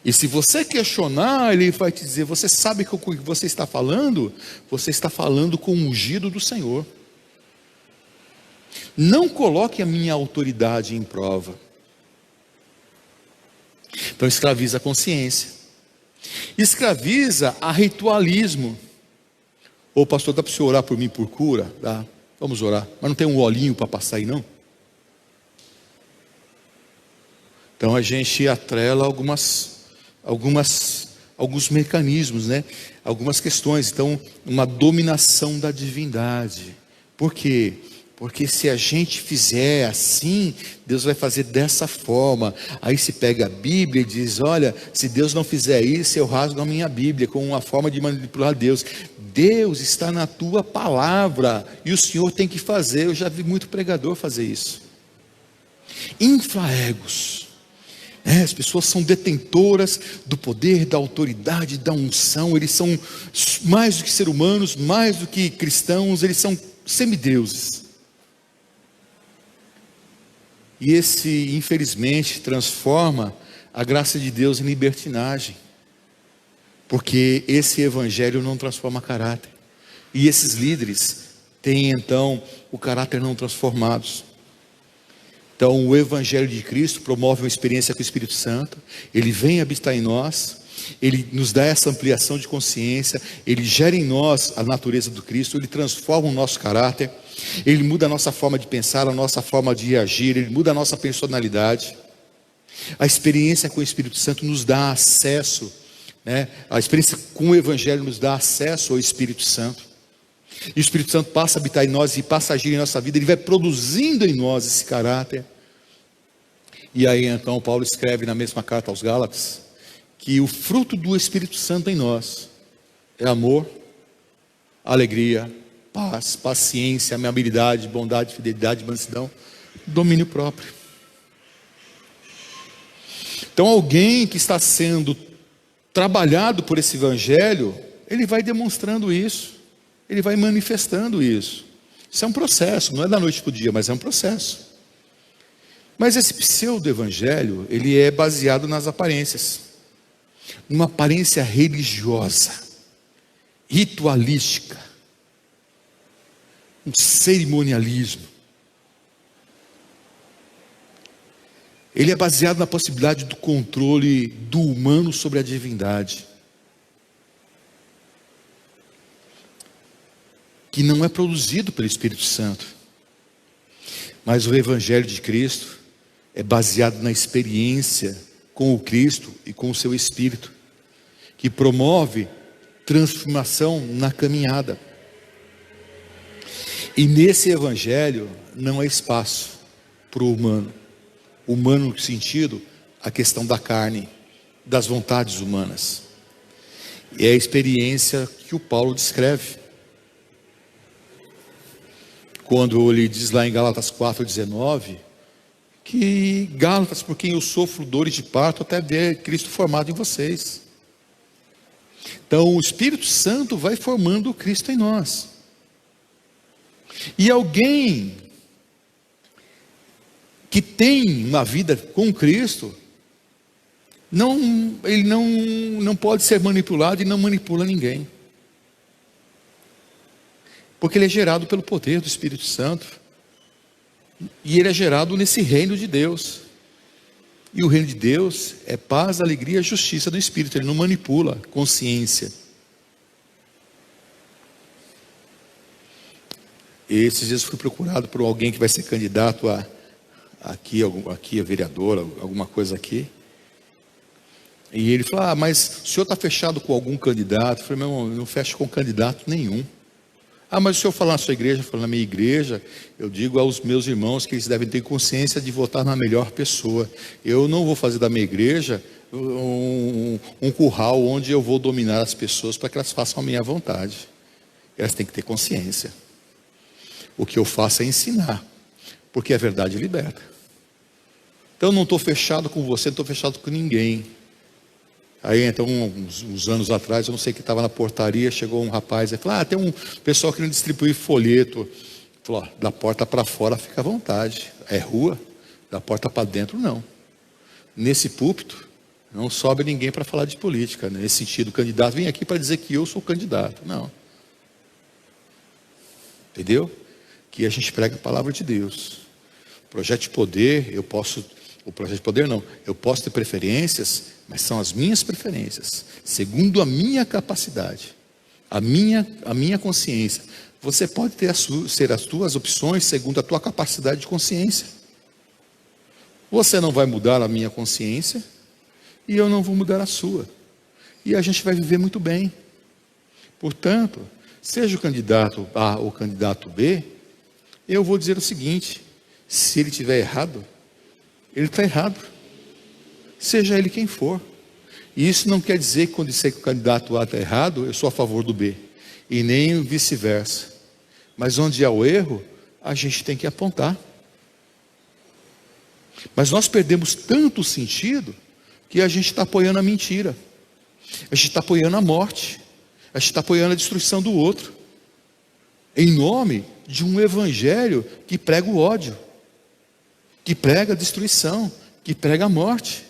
E se você questionar, ele vai te dizer: você sabe que o que você está falando? Você está falando com o ungido do Senhor. Não coloque a minha autoridade em prova. Então escraviza a consciência. Escraviza a ritualismo. Ô pastor, dá para você orar por mim por cura? Dá. Vamos orar. Mas não tem um olhinho para passar aí não? Então a gente atrela alguns mecanismos, né? Algumas questões. Então, uma dominação da divindade. Por quê? Porque se a gente fizer assim, Deus vai fazer dessa forma. Aí se pega a Bíblia e diz: olha, se Deus não fizer isso, eu rasgo a minha Bíblia, com uma forma de manipular Deus. Deus está na tua palavra, e o Senhor tem que fazer. Eu já vi muito pregador fazer isso. Infra-egos. As pessoas são detentoras do poder, da autoridade, da unção. Eles são mais do que seres humanos, mais do que cristãos. Eles são semideuses. E esse, infelizmente, transforma a graça de Deus em libertinagem. Porque esse evangelho não transforma caráter. E esses líderes têm então o caráter não transformados. Então o evangelho de Cristo promove uma experiência com o Espírito Santo. Ele vem habitar em nós. Ele nos dá essa ampliação de consciência. Ele gera em nós a natureza do Cristo. Ele transforma o nosso caráter. Ele muda a nossa forma de pensar, a nossa forma de agir. Ele muda a nossa personalidade. A experiência com o Espírito Santo nos dá acesso, né? A experiência com o evangelho nos dá acesso ao Espírito Santo. E o Espírito Santo passa a habitar em nós e passa a agir em nossa vida. Ele vai produzindo em nós esse caráter. E aí então Paulo escreve na mesma carta aos Gálatas que o fruto do Espírito Santo em nós é amor, alegria, paz, paciência, amabilidade, bondade, fidelidade, mansidão, Domínio próprio. Então alguém que está sendo trabalhado por esse evangelho, ele vai demonstrando isso, ele vai manifestando isso. Isso é um processo, não é da noite para o dia, mas é um processo. Mas esse pseudo-evangelho, ele é baseado nas aparências. Numa aparência religiosa, ritualística, um cerimonialismo. Ele é baseado na possibilidade do controle do humano sobre a divindade, que não é produzido pelo Espírito Santo. Mas o Evangelho de Cristo é baseado na experiência com o Cristo e com o seu Espírito, que promove transformação na caminhada. E nesse Evangelho não há espaço para o humano. Humano no sentido, a questão da carne, das vontades humanas. E é a experiência que o Paulo descreve. Quando ele diz lá em Gálatas 4,19, que Gálatas, por quem eu sofro dores de parto, até ver Cristo formado em vocês. Então o Espírito Santo vai formando o Cristo em nós. E alguém que tem uma vida com Cristo, ele não pode ser manipulado e não manipula ninguém. Porque ele é gerado pelo poder do Espírito Santo. E ele é gerado nesse reino de Deus. E o reino de Deus é paz, alegria e justiça do Espírito. Ele não manipula consciência. E esses dias fui procurado por alguém que vai ser candidato aqui a vereador, alguma coisa aqui. E ele falou, mas o senhor está fechado com algum candidato? Eu falei, meu irmão, eu não fecho com candidato nenhum. Mas se eu falar na sua igreja, na minha igreja, eu digo aos meus irmãos que eles devem ter consciência de votar na melhor pessoa. Eu não vou fazer da minha igreja um curral onde eu vou dominar as pessoas para que elas façam a minha vontade. Elas têm que ter consciência. O que eu faço é ensinar, porque a verdade liberta. Então eu não estou fechado com você, não estou fechado com ninguém. Aí então, uns anos atrás, eu não sei que estava na portaria, chegou um rapaz e falou, tem um pessoal querendo distribuir folheto. Falou, da porta para fora fica à vontade, é rua, da porta para dentro não. Nesse púlpito, não sobe ninguém para falar de política, nesse sentido, o candidato vem aqui para dizer que eu sou candidato, não. Entendeu? Que a gente prega a palavra de Deus. Projeto de poder, o projeto de poder não, eu posso ter preferências, mas são as minhas preferências, segundo a minha capacidade, a minha consciência. Você pode ter ser as tuas opções segundo a tua capacidade de consciência. Você não vai mudar a minha consciência e eu não vou mudar a sua. E a gente vai viver muito bem. Portanto, seja o candidato A ou o candidato B, eu vou dizer o seguinte, se ele estiver errado, ele está errado. Seja ele quem for. E isso não quer dizer que quando disser que o candidato A está errado, eu sou a favor do B. E nem vice-versa. Mas onde há o erro, a gente tem que apontar. Mas nós perdemos tanto o sentido que a gente está apoiando a mentira. A gente está apoiando a morte. A gente está apoiando a destruição do outro. Em nome de um evangelho que prega o ódio. Que prega a destruição. Que prega a morte.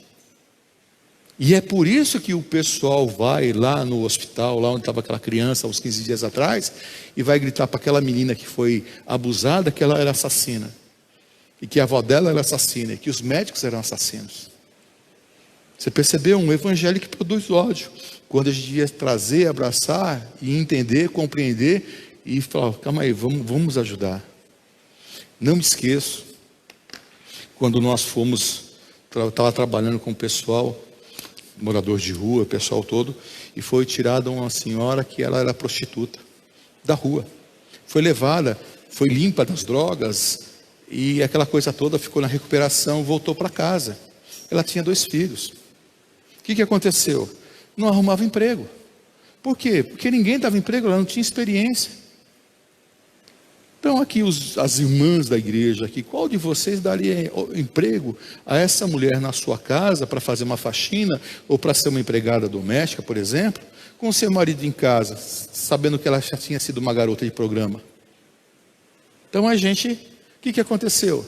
E é por isso que o pessoal vai lá no hospital, lá onde estava aquela criança, uns 15 dias atrás, e vai gritar para aquela menina que foi abusada que ela era assassina. E que a avó dela era assassina, e que os médicos eram assassinos. Você percebeu? Um evangelho que produz ódio. Quando a gente devia trazer, abraçar, e entender, compreender, e falar, calma aí, vamos ajudar. Não me esqueço, quando nós estava trabalhando com o pessoal, morador de rua, o pessoal todo, e foi tirada uma senhora que ela era prostituta da rua. Foi levada, foi limpa das drogas, e aquela coisa toda ficou na recuperação, voltou para casa. Ela tinha 2 filhos. O que aconteceu? Não arrumava emprego. Por quê? Porque ninguém dava emprego, ela não tinha experiência. Então aqui as irmãs da igreja aqui, qual de vocês daria emprego a essa mulher na sua casa para fazer uma faxina ou para ser uma empregada doméstica, por exemplo, com seu marido em casa, sabendo que ela já tinha sido uma garota de programa? Então o que aconteceu?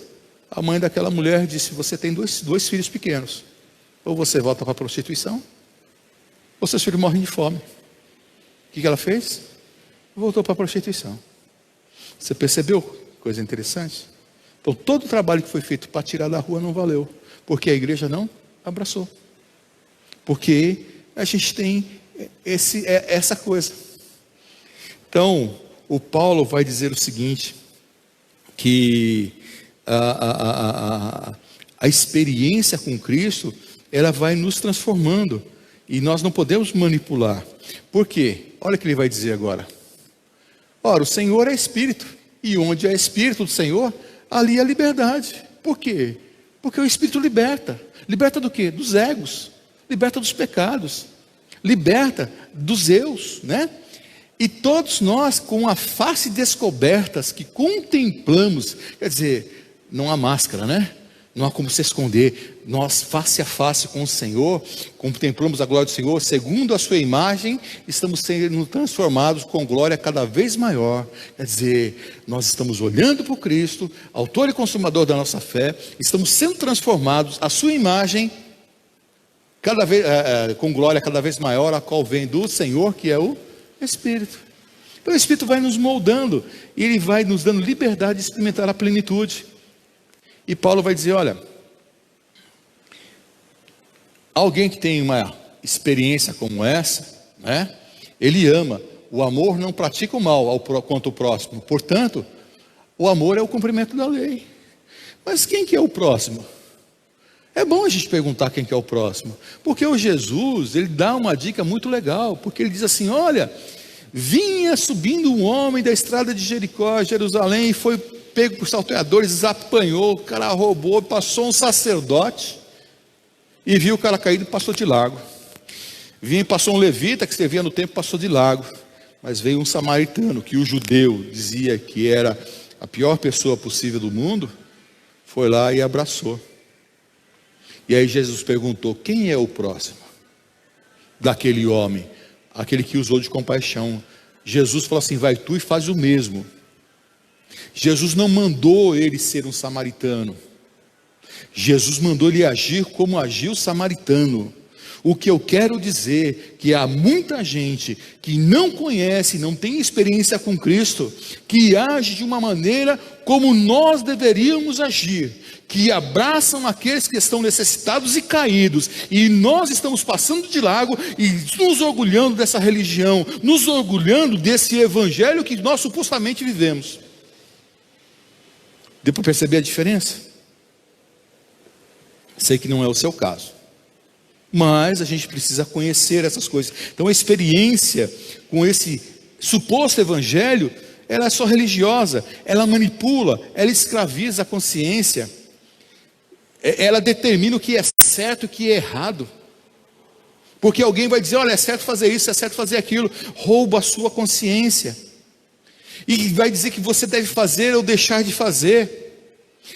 A mãe daquela mulher disse: você tem dois filhos pequenos, ou você volta para a prostituição, ou seus filhos morrem de fome. O que ela fez? Voltou para a prostituição. Você percebeu? Coisa interessante. Então todo o trabalho que foi feito para tirar da rua não valeu, porque a igreja não abraçou, porque a gente tem essa coisa. Então o Paulo vai dizer o seguinte, que a experiência com Cristo, ela vai nos transformando, e nós não podemos manipular. Por quê? Olha o que ele vai dizer agora. Ora, o Senhor é Espírito, e onde é Espírito do Senhor, ali é liberdade. Por quê? Porque o Espírito liberta. Liberta do quê? Dos egos, liberta dos pecados, liberta dos eus, né? E todos nós, com a face descobertas, que contemplamos, quer dizer, não há máscara, né? Não há como se esconder. Nós, face a face com o Senhor, contemplamos a glória do Senhor, segundo a sua imagem, estamos sendo transformados com glória cada vez maior. Quer dizer, nós estamos olhando para o Cristo, autor e consumador da nossa fé, estamos sendo transformados à sua imagem, cada vez, com glória cada vez maior, a qual vem do Senhor, que é o Espírito. Então o Espírito vai nos moldando, e ele vai nos dando liberdade de experimentar a plenitude. E Paulo vai dizer: olha, alguém que tem uma experiência como essa, né? Ele ama. O amor não pratica o mal quanto o próximo. Portanto, o amor é o cumprimento da lei. Mas quem que é o próximo? É bom a gente perguntar quem que é o próximo, porque o Jesus, ele dá uma dica muito legal, porque ele diz assim: olha, vinha subindo um homem da estrada de Jericó a Jerusalém, e foi pego por salteadores, apanhou, o cara roubou, passou um sacerdote, e viu o cara caído e passou de largo. Passou um levita que servia no templo, passou de largo. Mas veio um samaritano, que o judeu dizia que era a pior pessoa possível do mundo, foi lá e abraçou. E aí Jesus perguntou: quem é o próximo daquele homem, aquele que usou de compaixão? Jesus falou assim: vai tu e faz o mesmo. Jesus não mandou ele ser um samaritano, Jesus mandou ele agir como agiu o samaritano. O que eu quero dizer, que há muita gente que não conhece, não tem experiência com Cristo, que age de uma maneira como nós deveríamos agir, que abraçam aqueles que estão necessitados e caídos, e nós estamos passando de largo e nos orgulhando dessa religião, nos orgulhando desse evangelho que nós supostamente vivemos. Deu para perceber a diferença? Sei que não é o seu caso, mas a gente precisa conhecer essas coisas. Então a experiência com esse suposto evangelho, ela é só religiosa, ela manipula, ela escraviza a consciência, ela determina o que é certo e o que é errado, porque alguém vai dizer: olha, é certo fazer isso, é certo fazer aquilo, rouba a sua consciência, e vai dizer que você deve fazer ou deixar de fazer.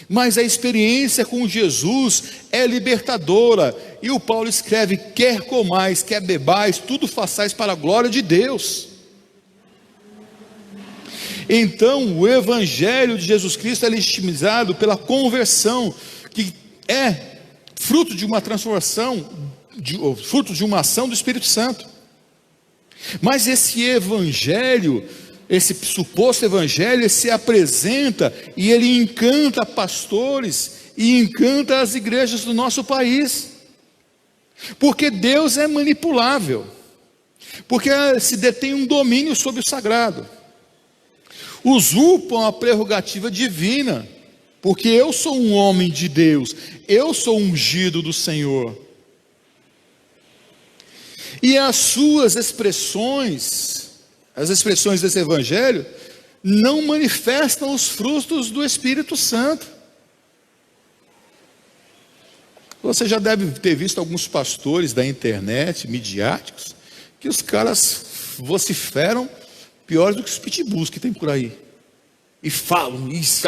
Mas a experiência com Jesus é libertadora, e o Paulo escreve: quer comais, quer bebais, tudo façais para a glória de Deus. Então o evangelho de Jesus Cristo é legitimizado pela conversão, que é fruto de uma transformação, fruto de uma ação do Espírito Santo. Mas esse evangelho, esse suposto evangelho, ele se apresenta e ele encanta pastores e encanta as igrejas do nosso país, porque Deus é manipulável, porque se detém um domínio sobre o sagrado, usurpam a prerrogativa divina, porque eu sou um homem de Deus, eu sou ungido do Senhor, e as suas expressões, as expressões desse evangelho, não manifestam os frutos do Espírito Santo. Você já deve ter visto alguns pastores da internet, midiáticos, que os caras vociferam piores do que os pitbulls que tem por aí. e falam, isso.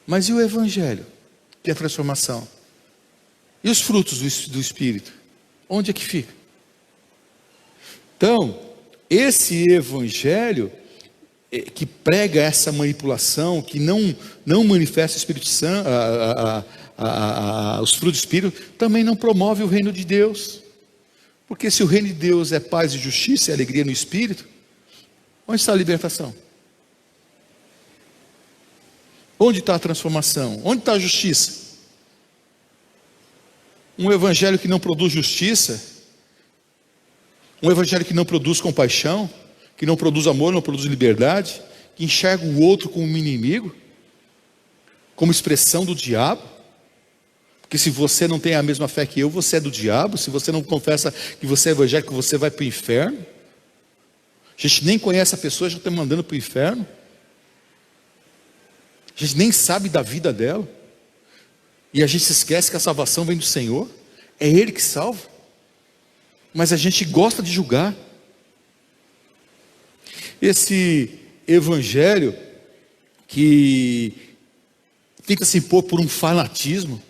Mas e o Evangelho, que é a transformação? E os frutos do Espírito? Onde é que fica? Então, esse Evangelho que prega essa manipulação, que não manifesta o Espírito Santo, os frutos do Espírito, também não promove o reino de Deus. Porque se o reino de Deus é paz e justiça e alegria no Espírito, onde está a libertação? Onde está a transformação? Onde está a justiça? Um evangelho que não produz justiça, um evangelho que não produz compaixão, que não produz amor, não produz liberdade, que enxerga o outro como um inimigo, como expressão do diabo. Porque se você não tem a mesma fé que eu, você é do diabo. Se você não confessa que você é evangélico, você vai para o inferno. A gente nem conhece a pessoa, já está mandando para o inferno. A gente nem sabe da vida dela. E a gente se esquece que a salvação vem do Senhor. É Ele que salva. Mas a gente gosta de julgar. Esse evangelho que fica se impor por um fanatismo,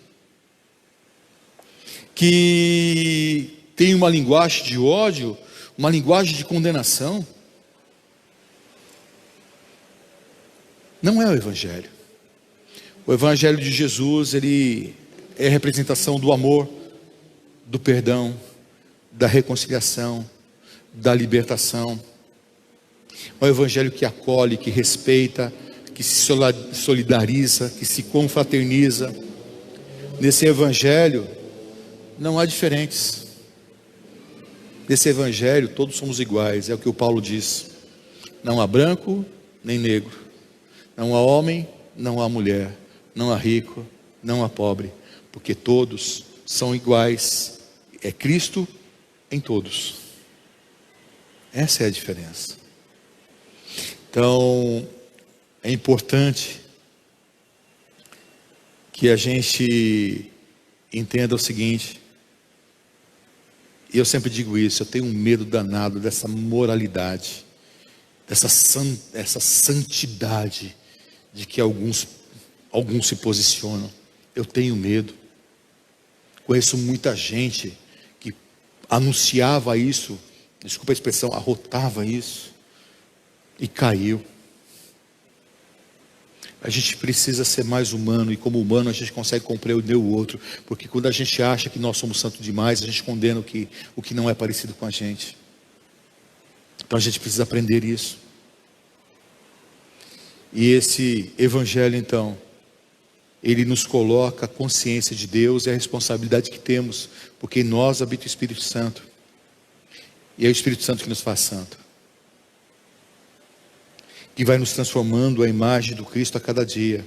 que tem uma linguagem de ódio, uma linguagem de condenação, não é o Evangelho. O Evangelho de Jesus, ele é a representação do amor, do perdão, da reconciliação, da libertação. É um Evangelho que acolhe, que respeita, que se solidariza, que se confraterniza. Nesse Evangelho não há diferentes. Nesse Evangelho todos somos iguais, é o que o Paulo diz. Não há branco nem negro, não há homem, não há mulher, não há rico, não há pobre, porque todos são iguais. É Cristo em todos. Essa é a diferença. Então, é importante que a gente entenda o seguinte, e eu sempre digo isso, eu tenho um medo danado dessa moralidade, essa santidade de que alguns se posicionam. Eu tenho medo. Conheço muita gente que anunciava isso, desculpa a expressão, arrotava isso e caiu. A gente precisa ser mais humano, e como humano a gente consegue compreender o outro, porque quando a gente acha que nós somos santos demais, a gente condena o que não é parecido com a gente. Então a gente precisa aprender isso. E esse evangelho então, ele nos coloca a consciência de Deus e a responsabilidade que temos, porque em nós habita o Espírito Santo, e é o Espírito Santo que nos faz santo, que vai nos transformando a imagem do Cristo a cada dia.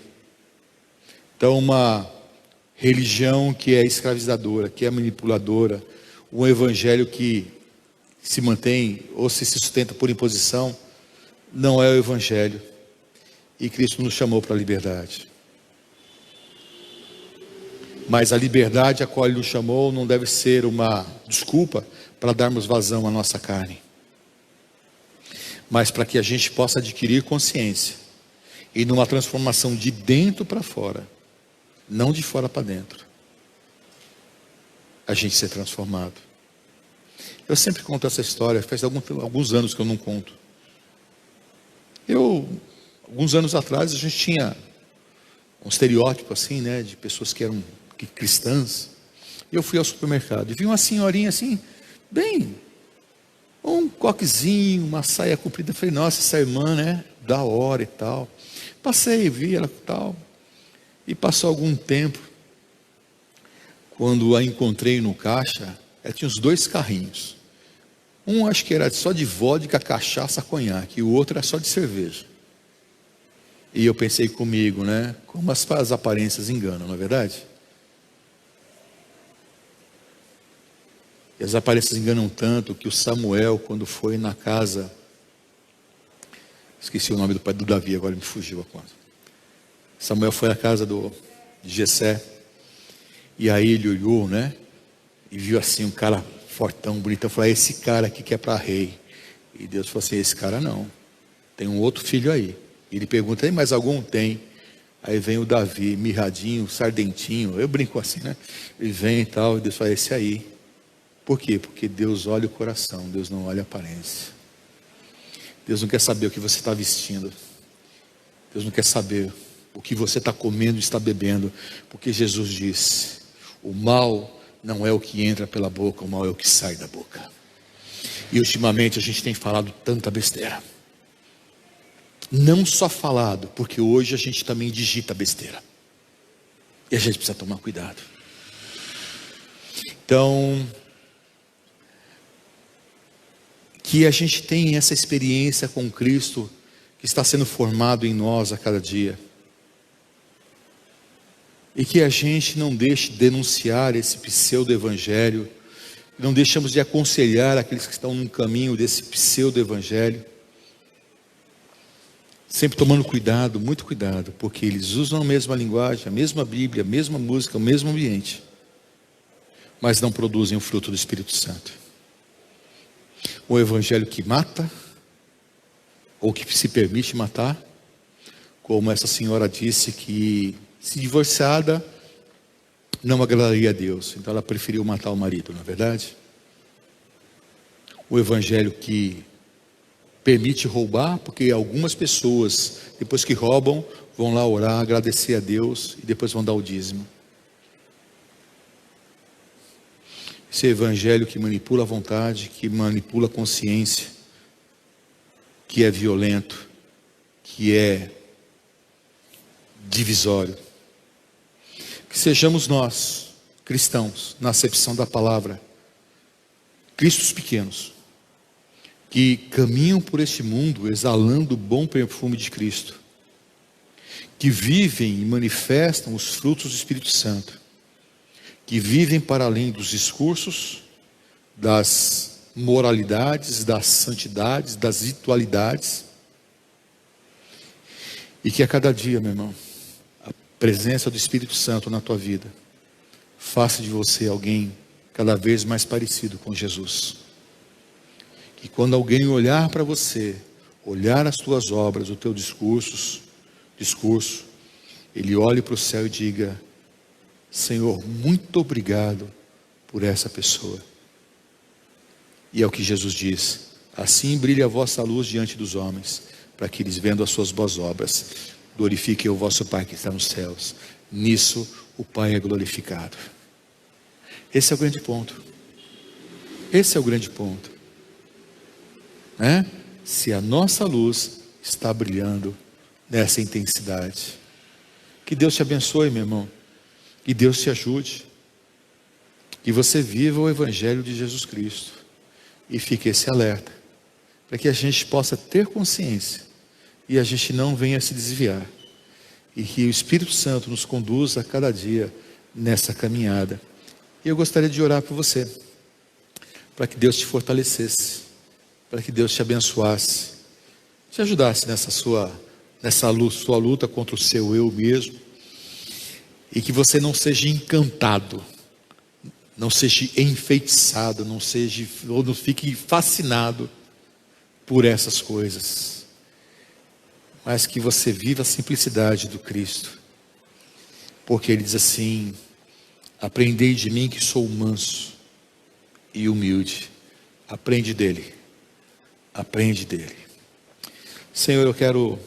Então uma religião que é escravizadora, que é manipuladora, um evangelho que se mantém ou se sustenta por imposição, não é o evangelho. E Cristo nos chamou para a liberdade. Mas a liberdade a qual Ele nos chamou não deve ser uma desculpa para darmos vazão à nossa carne, mas para que a gente possa adquirir consciência e numa transformação de dentro para fora, não de fora para dentro, a gente ser transformado. Eu sempre conto essa história, faz alguns anos que eu não conto. Alguns anos atrás a gente tinha um estereótipo assim, né, de pessoas que eram cristãs. Eu fui ao supermercado e vi uma senhorinha assim, bem, um coquezinho, uma saia comprida. Falei, nossa, essa irmã, né, da hora e tal. Passei, vi ela e tal. E passou algum tempo, quando a encontrei no caixa, ela tinha os 2 carrinhos. Um acho que era só de vodka, cachaça, conhaque, e o outro era só de cerveja. E eu pensei comigo, né, como as aparências enganam, não é verdade? E as aparências enganam tanto que o Samuel, quando foi na casa, esqueci o nome do pai do Davi, agora me fugiu a conta. Samuel foi à casa de Jessé, e aí ele olhou, né, e viu assim um cara fortão, bonitão, falou, esse cara aqui que é para rei. E Deus falou assim, esse cara não, tem um outro filho aí. Ele pergunta, tem mais algum? Tem. Aí vem o Davi, mirradinho, sardentinho, eu brinco assim, né? Ele vem e tal, e Deus fala, esse aí. Por quê? Porque Deus olha o coração, Deus não olha a aparência. Deus não quer saber o que você está vestindo. Deus não quer saber o que você está comendo e está bebendo. Porque Jesus disse, o mal não é o que entra pela boca, o mal é o que sai da boca. E ultimamente a gente tem falado tanta besteira. Não só falado, porque hoje a gente também digita besteira. E a gente precisa tomar cuidado. Então, que a gente tenha essa experiência com Cristo, que está sendo formado em nós a cada dia. E que a gente não deixe de denunciar esse pseudo-evangelho, não deixamos de aconselhar aqueles que estão no caminho desse pseudo-evangelho, sempre tomando cuidado, muito cuidado, porque eles usam a mesma linguagem, a mesma Bíblia, a mesma música, o mesmo ambiente, mas não produzem o fruto do Espírito Santo. O evangelho que mata, ou que se permite matar, como essa senhora disse que, se divorciada, não agradaria a Deus, então ela preferiu matar o marido, não é verdade? O evangelho que permite roubar, porque algumas pessoas, depois que roubam, vão lá orar, agradecer a Deus, e depois vão dar o dízimo. Esse evangelho que manipula a vontade, que manipula a consciência, que é violento, que é divisório. Que sejamos nós, cristãos, na acepção da palavra, cristos pequenos, que caminham por este mundo exalando o bom perfume de Cristo, que vivem e manifestam os frutos do Espírito Santo, que vivem para além dos discursos, das moralidades, das santidades, das ritualidades, e que a cada dia, meu irmão, a presença do Espírito Santo na tua vida faça de você alguém cada vez mais parecido com Jesus. Que quando alguém olhar para você, olhar as tuas obras, o teu discurso, ele olhe para o céu e diga, Senhor, muito obrigado por essa pessoa. E é o que Jesus diz, assim brilha a vossa luz diante dos homens, para que eles vendo as suas boas obras, glorifiquem o vosso Pai que está nos céus. Nisso o Pai é glorificado. Esse é o grande ponto. Esse é o grande ponto. Se a nossa luz está brilhando nessa intensidade. Que Deus te abençoe, meu irmão. Que Deus te ajude. Que você viva o Evangelho de Jesus Cristo. E fique esse alerta. Para que a gente possa ter consciência. E a gente não venha se desviar. E que o Espírito Santo nos conduza a cada dia nessa caminhada. E eu gostaria de orar por você. Para que Deus te fortalecesse. Para que Deus te abençoasse, te ajudasse nessa sua luta contra o seu eu mesmo, e que você não seja encantado, não seja enfeitiçado, não fique fascinado por essas coisas, mas que você viva a simplicidade do Cristo, porque Ele diz assim, aprendei de mim que sou manso e humilde, aprende dele. Aprende dele. Senhor, eu quero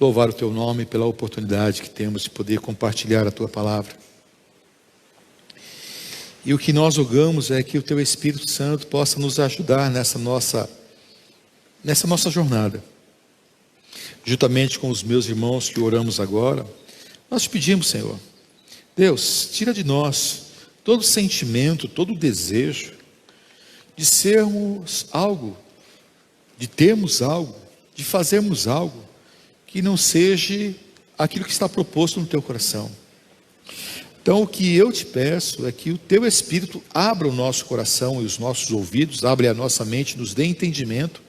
louvar o teu nome pela oportunidade que temos de poder compartilhar a tua palavra. E o que nós rogamos é que o teu Espírito Santo possa nos ajudar nessa nossa jornada. Juntamente com os meus irmãos que oramos agora, nós te pedimos, Senhor, Deus, tira de nós todo sentimento, todo desejo de sermos algo, de termos algo, de fazermos algo que não seja aquilo que está proposto no teu coração. Então o que eu te peço é que o teu Espírito abra o nosso coração e os nossos ouvidos, abra a nossa mente, nos dê entendimento,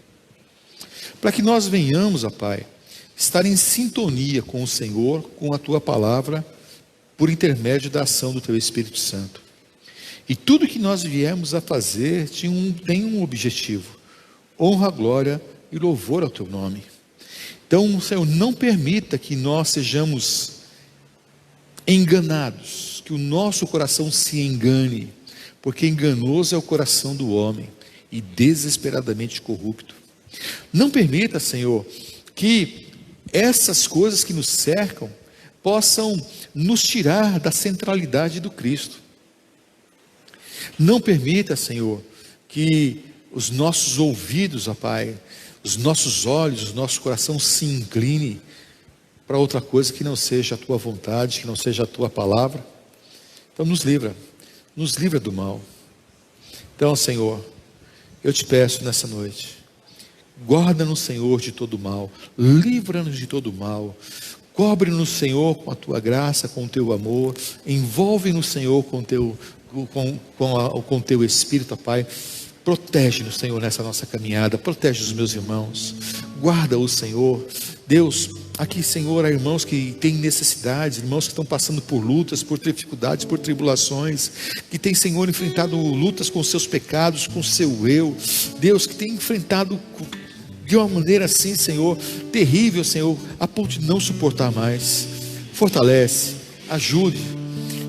para que nós venhamos, ó Pai, estar em sintonia com o Senhor, com a tua palavra, por intermédio da ação do teu Espírito Santo. E tudo que nós viemos a fazer tem um objetivo: honra, glória e louvor ao teu nome. Então, Senhor, não permita que nós sejamos enganados, que o nosso coração se engane, porque enganoso é o coração do homem e desesperadamente corrupto. Não permita, Senhor, que essas coisas que nos cercam possam nos tirar da centralidade do Cristo. Não permita, Senhor, que os nossos ouvidos, ó Pai, os nossos olhos, o nosso coração se incline para outra coisa que não seja a Tua vontade, que não seja a Tua palavra. Então nos livra do mal. Então, Senhor, eu te peço nessa noite, guarda-nos, Senhor, de todo mal, livra-nos de todo mal, cobre-nos, Senhor, com a Tua graça, com o Teu amor, envolve-nos, Senhor, com o Teu Espírito, ó Pai. Protege-nos, Senhor, nessa nossa caminhada, protege os meus irmãos, guarda-os, Senhor. Deus, aqui, Senhor, há irmãos que têm necessidades, irmãos que estão passando por lutas, por dificuldades, por tribulações, que têm, Senhor, enfrentado lutas com seus pecados, com seu eu. Deus, que tem enfrentado de uma maneira assim, Senhor, terrível, Senhor, a ponto de não suportar mais. Fortalece, ajude,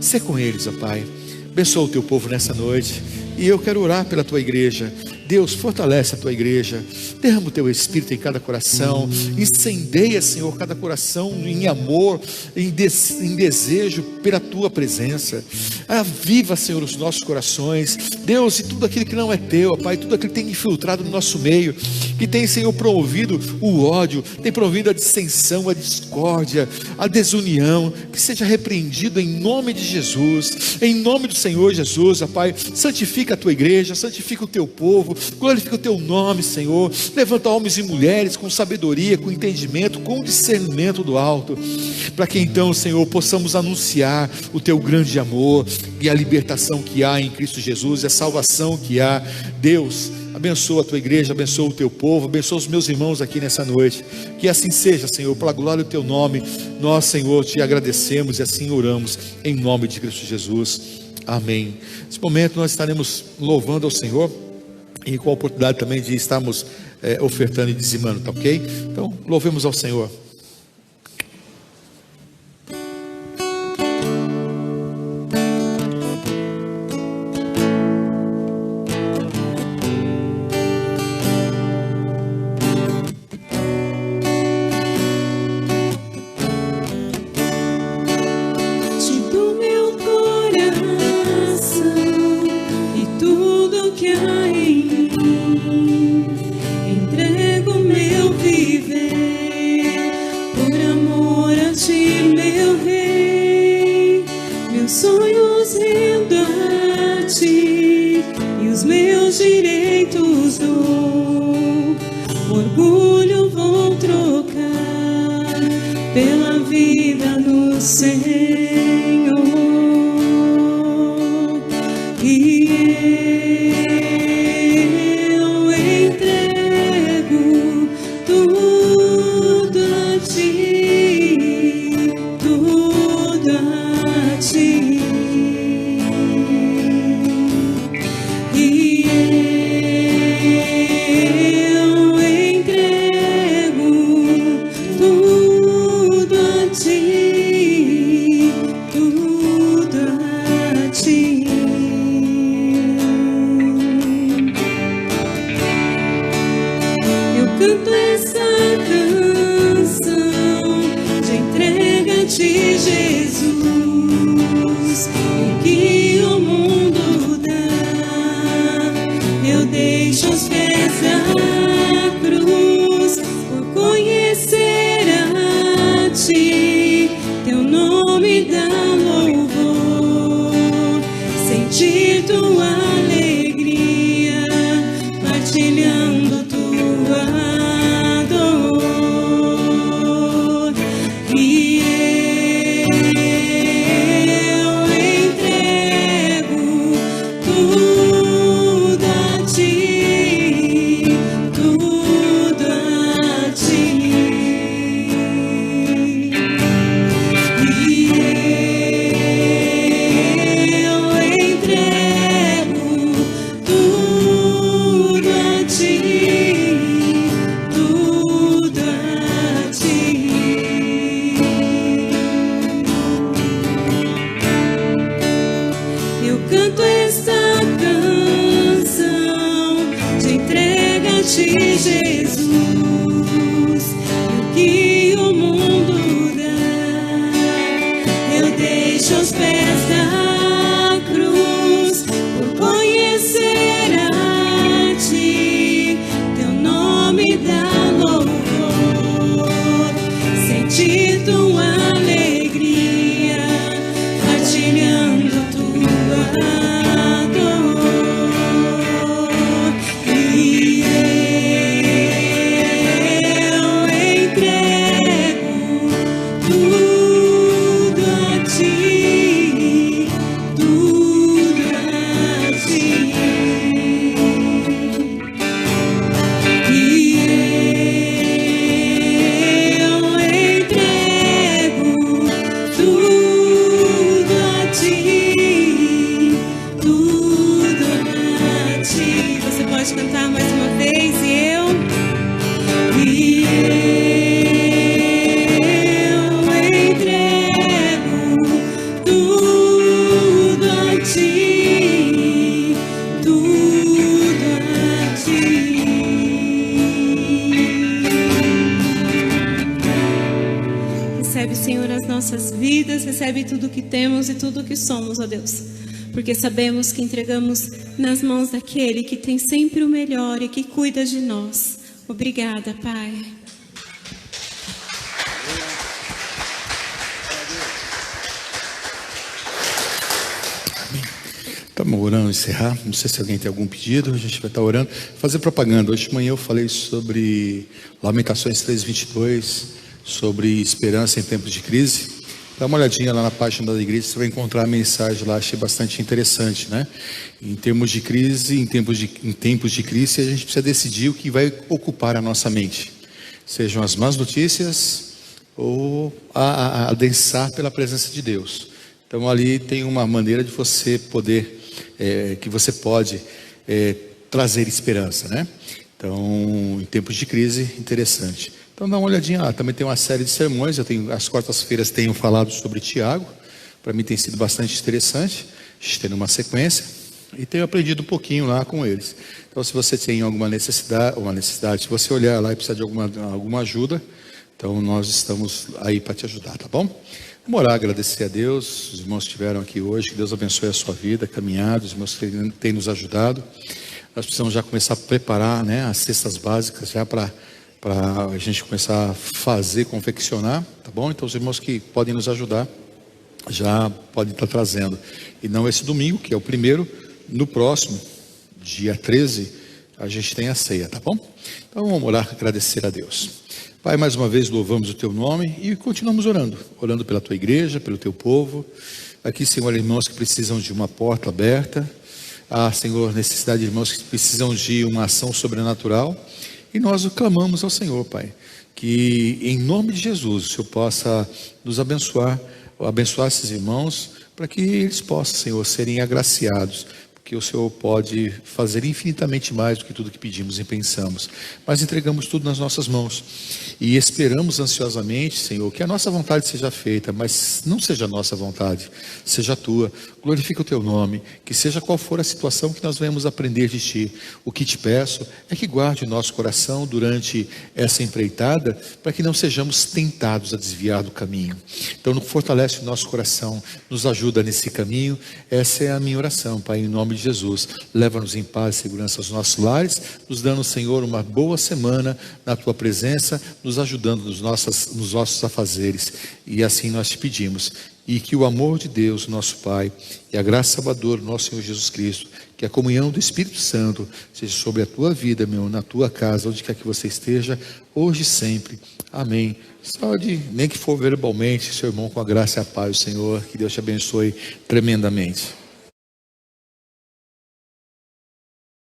sê com eles, ó Pai. Abençoa o teu povo nessa noite. E eu quero orar pela tua igreja. Deus, fortalece a tua igreja, derrama o teu Espírito em cada coração, incendeia, Senhor, cada coração em amor, em desejo pela tua presença. Aviva, Senhor, os nossos corações, Deus, e tudo aquilo que não é teu, ó Pai, tudo aquilo que tem infiltrado no nosso meio, que tem, Senhor, promovido o ódio, tem promovido a dissensão, a discórdia, a desunião, que seja repreendido em nome de Jesus, em nome do Senhor Jesus, ó Pai. Santifica a tua igreja, santifica o teu povo, glorifica o teu nome, Senhor. Levanta homens e mulheres com sabedoria, com entendimento, com discernimento do alto, para que então, Senhor, possamos anunciar o teu grande amor e a libertação que há em Cristo Jesus, e a salvação que há. Deus, abençoa a tua igreja, abençoa o teu povo, abençoa os meus irmãos aqui nessa noite. Que assim seja, Senhor, pela glória do teu nome. Nós, Senhor, te agradecemos e assim oramos em nome de Cristo Jesus. Amém. Nesse momento nós estaremos louvando ao Senhor e com a oportunidade também de estarmos ofertando e dizimando, tá ok? Então, louvemos ao Senhor. E Jesus, e o que o mundo dá, eu deixo aos pés da cruz, por conhecer a Ti, Teu nome dá louvor, sentir Tua alegria, partilhando Tua dor. E eu entrego tudo a Ti, tudo a Ti. E eu entrego tudo a Ti, tudo a Ti. Você pode cantar mais uma vez. E eu entrego tudo a Ti, tudo a Ti. Recebe, Senhor, as nossas vidas, recebe tudo que temos e tudo que somos, ó Deus. Porque sabemos que entregamos nas mãos daquele que tem sempre o melhor e que cuida de nós. Obrigada, Pai. Estamos orando, encerrar. Não sei se alguém tem algum pedido. A gente vai estar orando. Fazer propaganda. Hoje de manhã eu falei sobre Lamentações 3:22, sobre esperança em tempos de crise. Dá uma olhadinha lá na página da igreja, você vai encontrar a mensagem lá. Achei bastante interessante, né? Em termos de crise, em tempos de crise, a gente precisa decidir o que vai ocupar a nossa mente. Sejam as más notícias ou a adensar pela presença de Deus. Então ali tem uma maneira de você poder, que você pode trazer esperança, né? Então, em tempos de crise, interessante. Então dá uma olhadinha lá, também tem uma série de sermões, as quartas-feiras tenho falado sobre Tiago, para mim tem sido bastante interessante, a gente tem uma sequência, e tenho aprendido um pouquinho lá com eles. Então se você tem alguma necessidade, se você olhar lá e precisar de alguma ajuda, então nós estamos aí para te ajudar, tá bom? Vamos orar, agradecer a Deus, os irmãos que estiveram aqui hoje, que Deus abençoe a sua vida, caminhado, os irmãos que têm nos ajudado. Nós precisamos já começar a preparar, né, as cestas básicas, já para a gente começar a fazer, confeccionar, tá bom? Então os irmãos que podem nos ajudar, já podem estar trazendo. E não esse domingo, que é o primeiro, no próximo, dia 13, a gente tem a ceia, tá bom? Então vamos orar, agradecer a Deus. Pai, mais uma vez louvamos o Teu nome e continuamos orando pela Tua igreja, pelo Teu povo. Aqui, Senhor, irmãos que precisam de uma porta aberta. Senhor, necessidade de irmãos que precisam de uma ação sobrenatural. E nós clamamos ao Senhor, Pai, que em nome de Jesus o Senhor possa nos abençoar esses irmãos, para que eles possam, Senhor, serem agraciados, porque o Senhor pode fazer infinitamente mais do que tudo que pedimos e pensamos. Mas entregamos tudo nas nossas mãos e esperamos ansiosamente, Senhor, que a nossa vontade seja feita, mas não seja a nossa vontade, seja a Tua. Glorifica o Teu nome, que seja qual for a situação que nós venhamos aprender de Ti. O que te peço é que guarde o nosso coração durante essa empreitada, para que não sejamos tentados a desviar do caminho. Então fortalece o nosso coração, nos ajuda nesse caminho. Essa é a minha oração, Pai, em nome de Jesus. Leva-nos em paz e segurança aos nossos lares, nos dando, Senhor, uma boa semana na Tua presença, nos ajudando nos nossos afazeres. E assim nós te pedimos. E que o amor de Deus, nosso Pai, e a graça salvadora do nosso Senhor Jesus Cristo, que a comunhão do Espírito Santo seja sobre a tua vida, na tua casa, onde quer que você esteja, hoje e sempre. Amém. Nem que for verbalmente, seu irmão, com a graça e a paz do Senhor, que Deus te abençoe tremendamente.